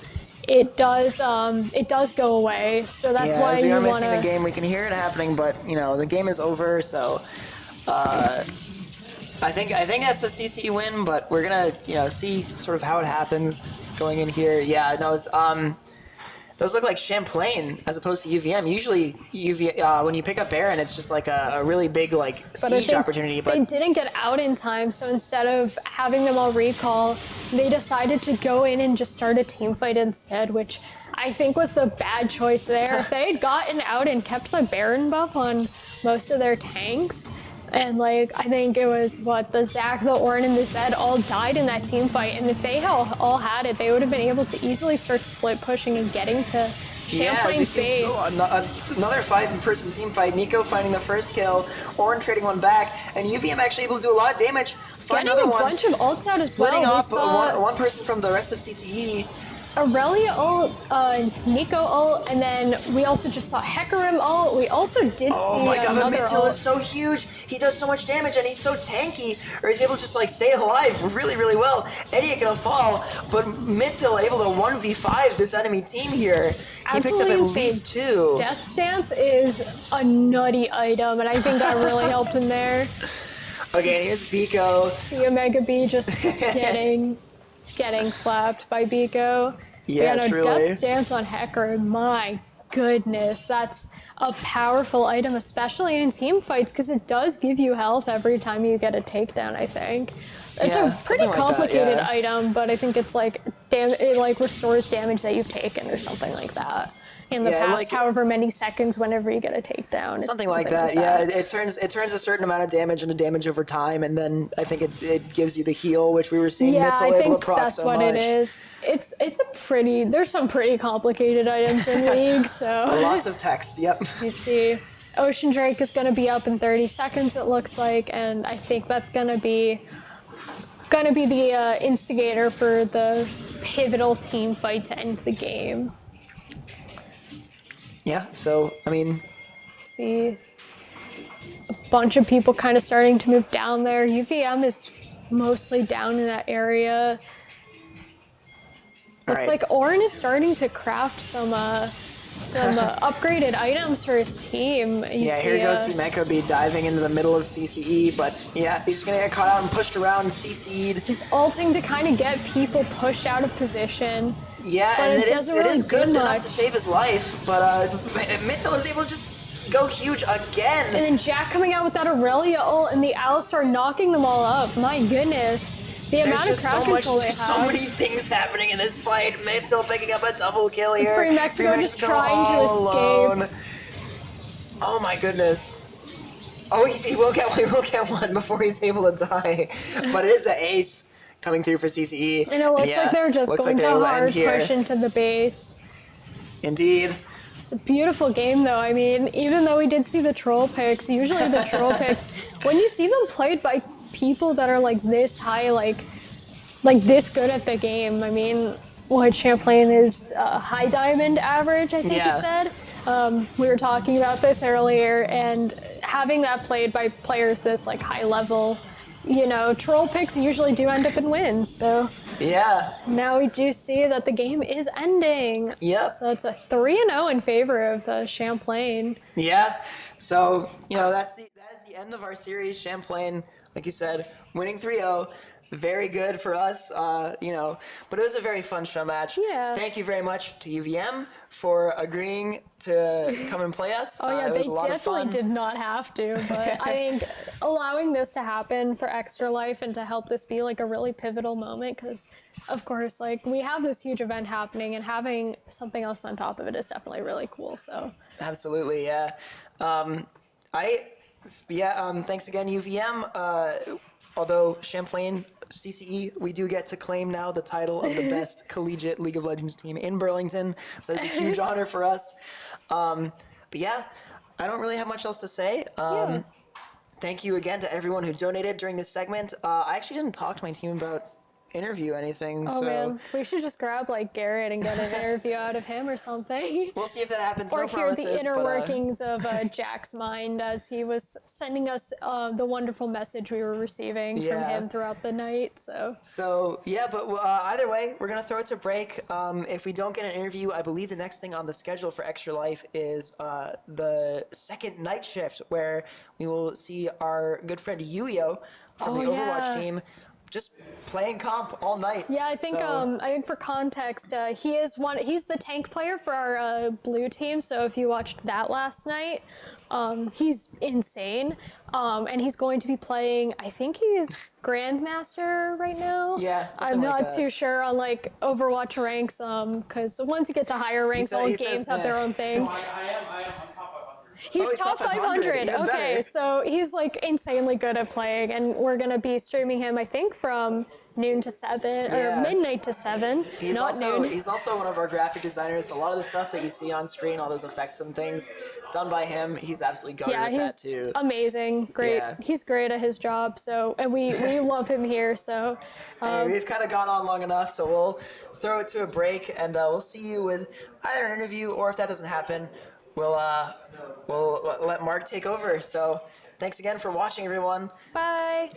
it does go away. So that's Yeah, why as we you are want missing the to. game. We can hear it happening, but you know the game is over. So I think that's a CC win, but we're gonna see sort of how it happens going in here. Yeah, no, it's those look like Champlain as opposed to UVM. Usually when you pick up Baron, it's just like a really big like But I siege think opportunity. they But didn't get out in time, so instead of having them all recall, they decided to go in and just start a team fight instead, which I think was the bad choice there. If they had gotten out and kept the Baron buff on most of their tanks, and like I think it was the Zach, the Orin, and the Zed all died in that team fight, and if they all had it, they would have been able to easily start split pushing and getting to Champlain's base. Another 5-person team fight. Nico finding the first kill, Orin trading one back, and UVM actually able to do a lot of damage. Find Getting another a one. bunch of ults out as well. Splitting We off saw one person from the rest of CCE. Aurelia ult, Nico ult, and then we also just saw Hecarim ult. We also did Oh see my god, another Mittil ult. is so huge. He does so much damage and he's so tanky, or he's able to just like stay alive really, really well. Eddie gonna fall, but Mittil able to 1v5 this enemy team here. He Absolutely picked up at insane. least 2. Death Stance is a nutty item, and I think that really helped him there. Okay, and here's Biko. See Omega B just getting clapped by Biko. Yeah, no, truly. Death Stance on Hecarim, my goodness, that's a powerful item, especially in team fights, because it does give you health every time you get a takedown, I think. It's Yeah, a pretty something like that, complicated yeah. item, but I think it's like it like restores damage that you've taken or something like that. In the Yeah, past, like- however many seconds, whenever you get a takedown, it's Something like that, yeah. It turns a certain amount of damage into damage over time, and then I think it gives you the heal, which we were seeing Yeah, Mitzel I able to think proc that's so what much. it is. It's a pretty. There's some pretty complicated items in League, so Lots of text, yep. you see, Ocean Drake is going to be up in 30 seconds. It looks like, and I think that's going to be the instigator for the pivotal team fight to end the game. Yeah, so, I mean, See a bunch of people kind of starting to move down there. UVM is mostly down in that area. Looks Alright. like Orin is starting to craft some upgraded items for his team. You yeah, see, here goes Meko be diving into the middle of CCE, but yeah, he's just gonna get caught out and pushed around and CC'd. he's ulting to kind of get people pushed out of position. Yeah, But and it it doesn't is really good do enough much. to save his life, but Mitzel is able to just go huge again. And then Jack coming out with that Aurelia ult and the Alistar knocking them all up. My goodness. The amount of crowd control they there's have. so many things happening in this fight. Mitzel picking up a double kill here. Free Mexico just trying to all escape. Oh my goodness. Oh, he will get one before he's able to die. But it is the ace coming through for CCE. And it looks like they're just looks going like to they will hard end here. push into the base. Indeed. It's a beautiful game, though. I mean, even though we did see the troll picks, usually the troll picks, when you see them played by people that are like this high, like this good at the game, I mean, what Champlain is high diamond average, I think you Yeah. said. We were talking about this earlier, and having that played by players this like high level, troll picks usually do end up in wins. So Yeah. now we do see that the game is ending. Yep. So it's a 3-0 in favor of Champlain. Yeah. So, that is the end of our series. Champlain, like you said, winning 3-0. very good for us, you know, but it was a very fun show match. Yeah. Thank you very much to UVM for agreeing to come and play us. Oh yeah, it they was a lot of definitely fun. did not have to, but I think allowing this to happen for Extra Life and to help this be like a really pivotal moment, because of course, like we have this huge event happening, and having something else on top of it is definitely really cool. So Absolutely, yeah. Thanks again, UVM. Although Champlain CCE, we do get to claim now the title of the best collegiate League of Legends team in Burlington, so it's a huge honor for us. But yeah, I don't really have much else to say. yeah. Thank you again to everyone who donated during this segment. I actually didn't talk to my team about interview anything, Oh so man, we should just grab like Garrett and get an interview out of him or something. we'll see if that happens. Or No hear the promises, inner but, workings of Jack's mind as he was sending us the wonderful message we were receiving from Yeah. him throughout the night. So yeah, but either way, we're gonna throw it to break. If we don't get an interview, I believe the next thing on the schedule for Extra Life is the second night shift, where we will see our good friend Yuyo from the Overwatch team just playing comp all night. Yeah, I think So, I think for context, he's the tank player for our blue team. So if you watched that last night, he's insane, and he's going to be playing. I think he's Grandmaster right now. Yeah, something I'm like not that. too sure on like Overwatch ranks, because once you get to higher ranks, all he games says, have their own thing. I am top 500. He's he's top top 500, 500. even Okay, better. so he's like insanely good at playing, and we're gonna be streaming him, I think, from noon to 7 or Yeah. midnight to 7, He's not also noon. he's also one of our graphic designers. A lot of the stuff that you see on screen, all those effects and things, done by him. He's absolutely goated Yeah, at that he's too. amazing. Great. Yeah. He's great at his job. So, and we love him here. So, Hey, we've kind of gone on long enough, so we'll throw it to a break, and we'll see you with either an interview, or if that doesn't happen, we'll let Mark take over. So, thanks again for watching, everyone. bye.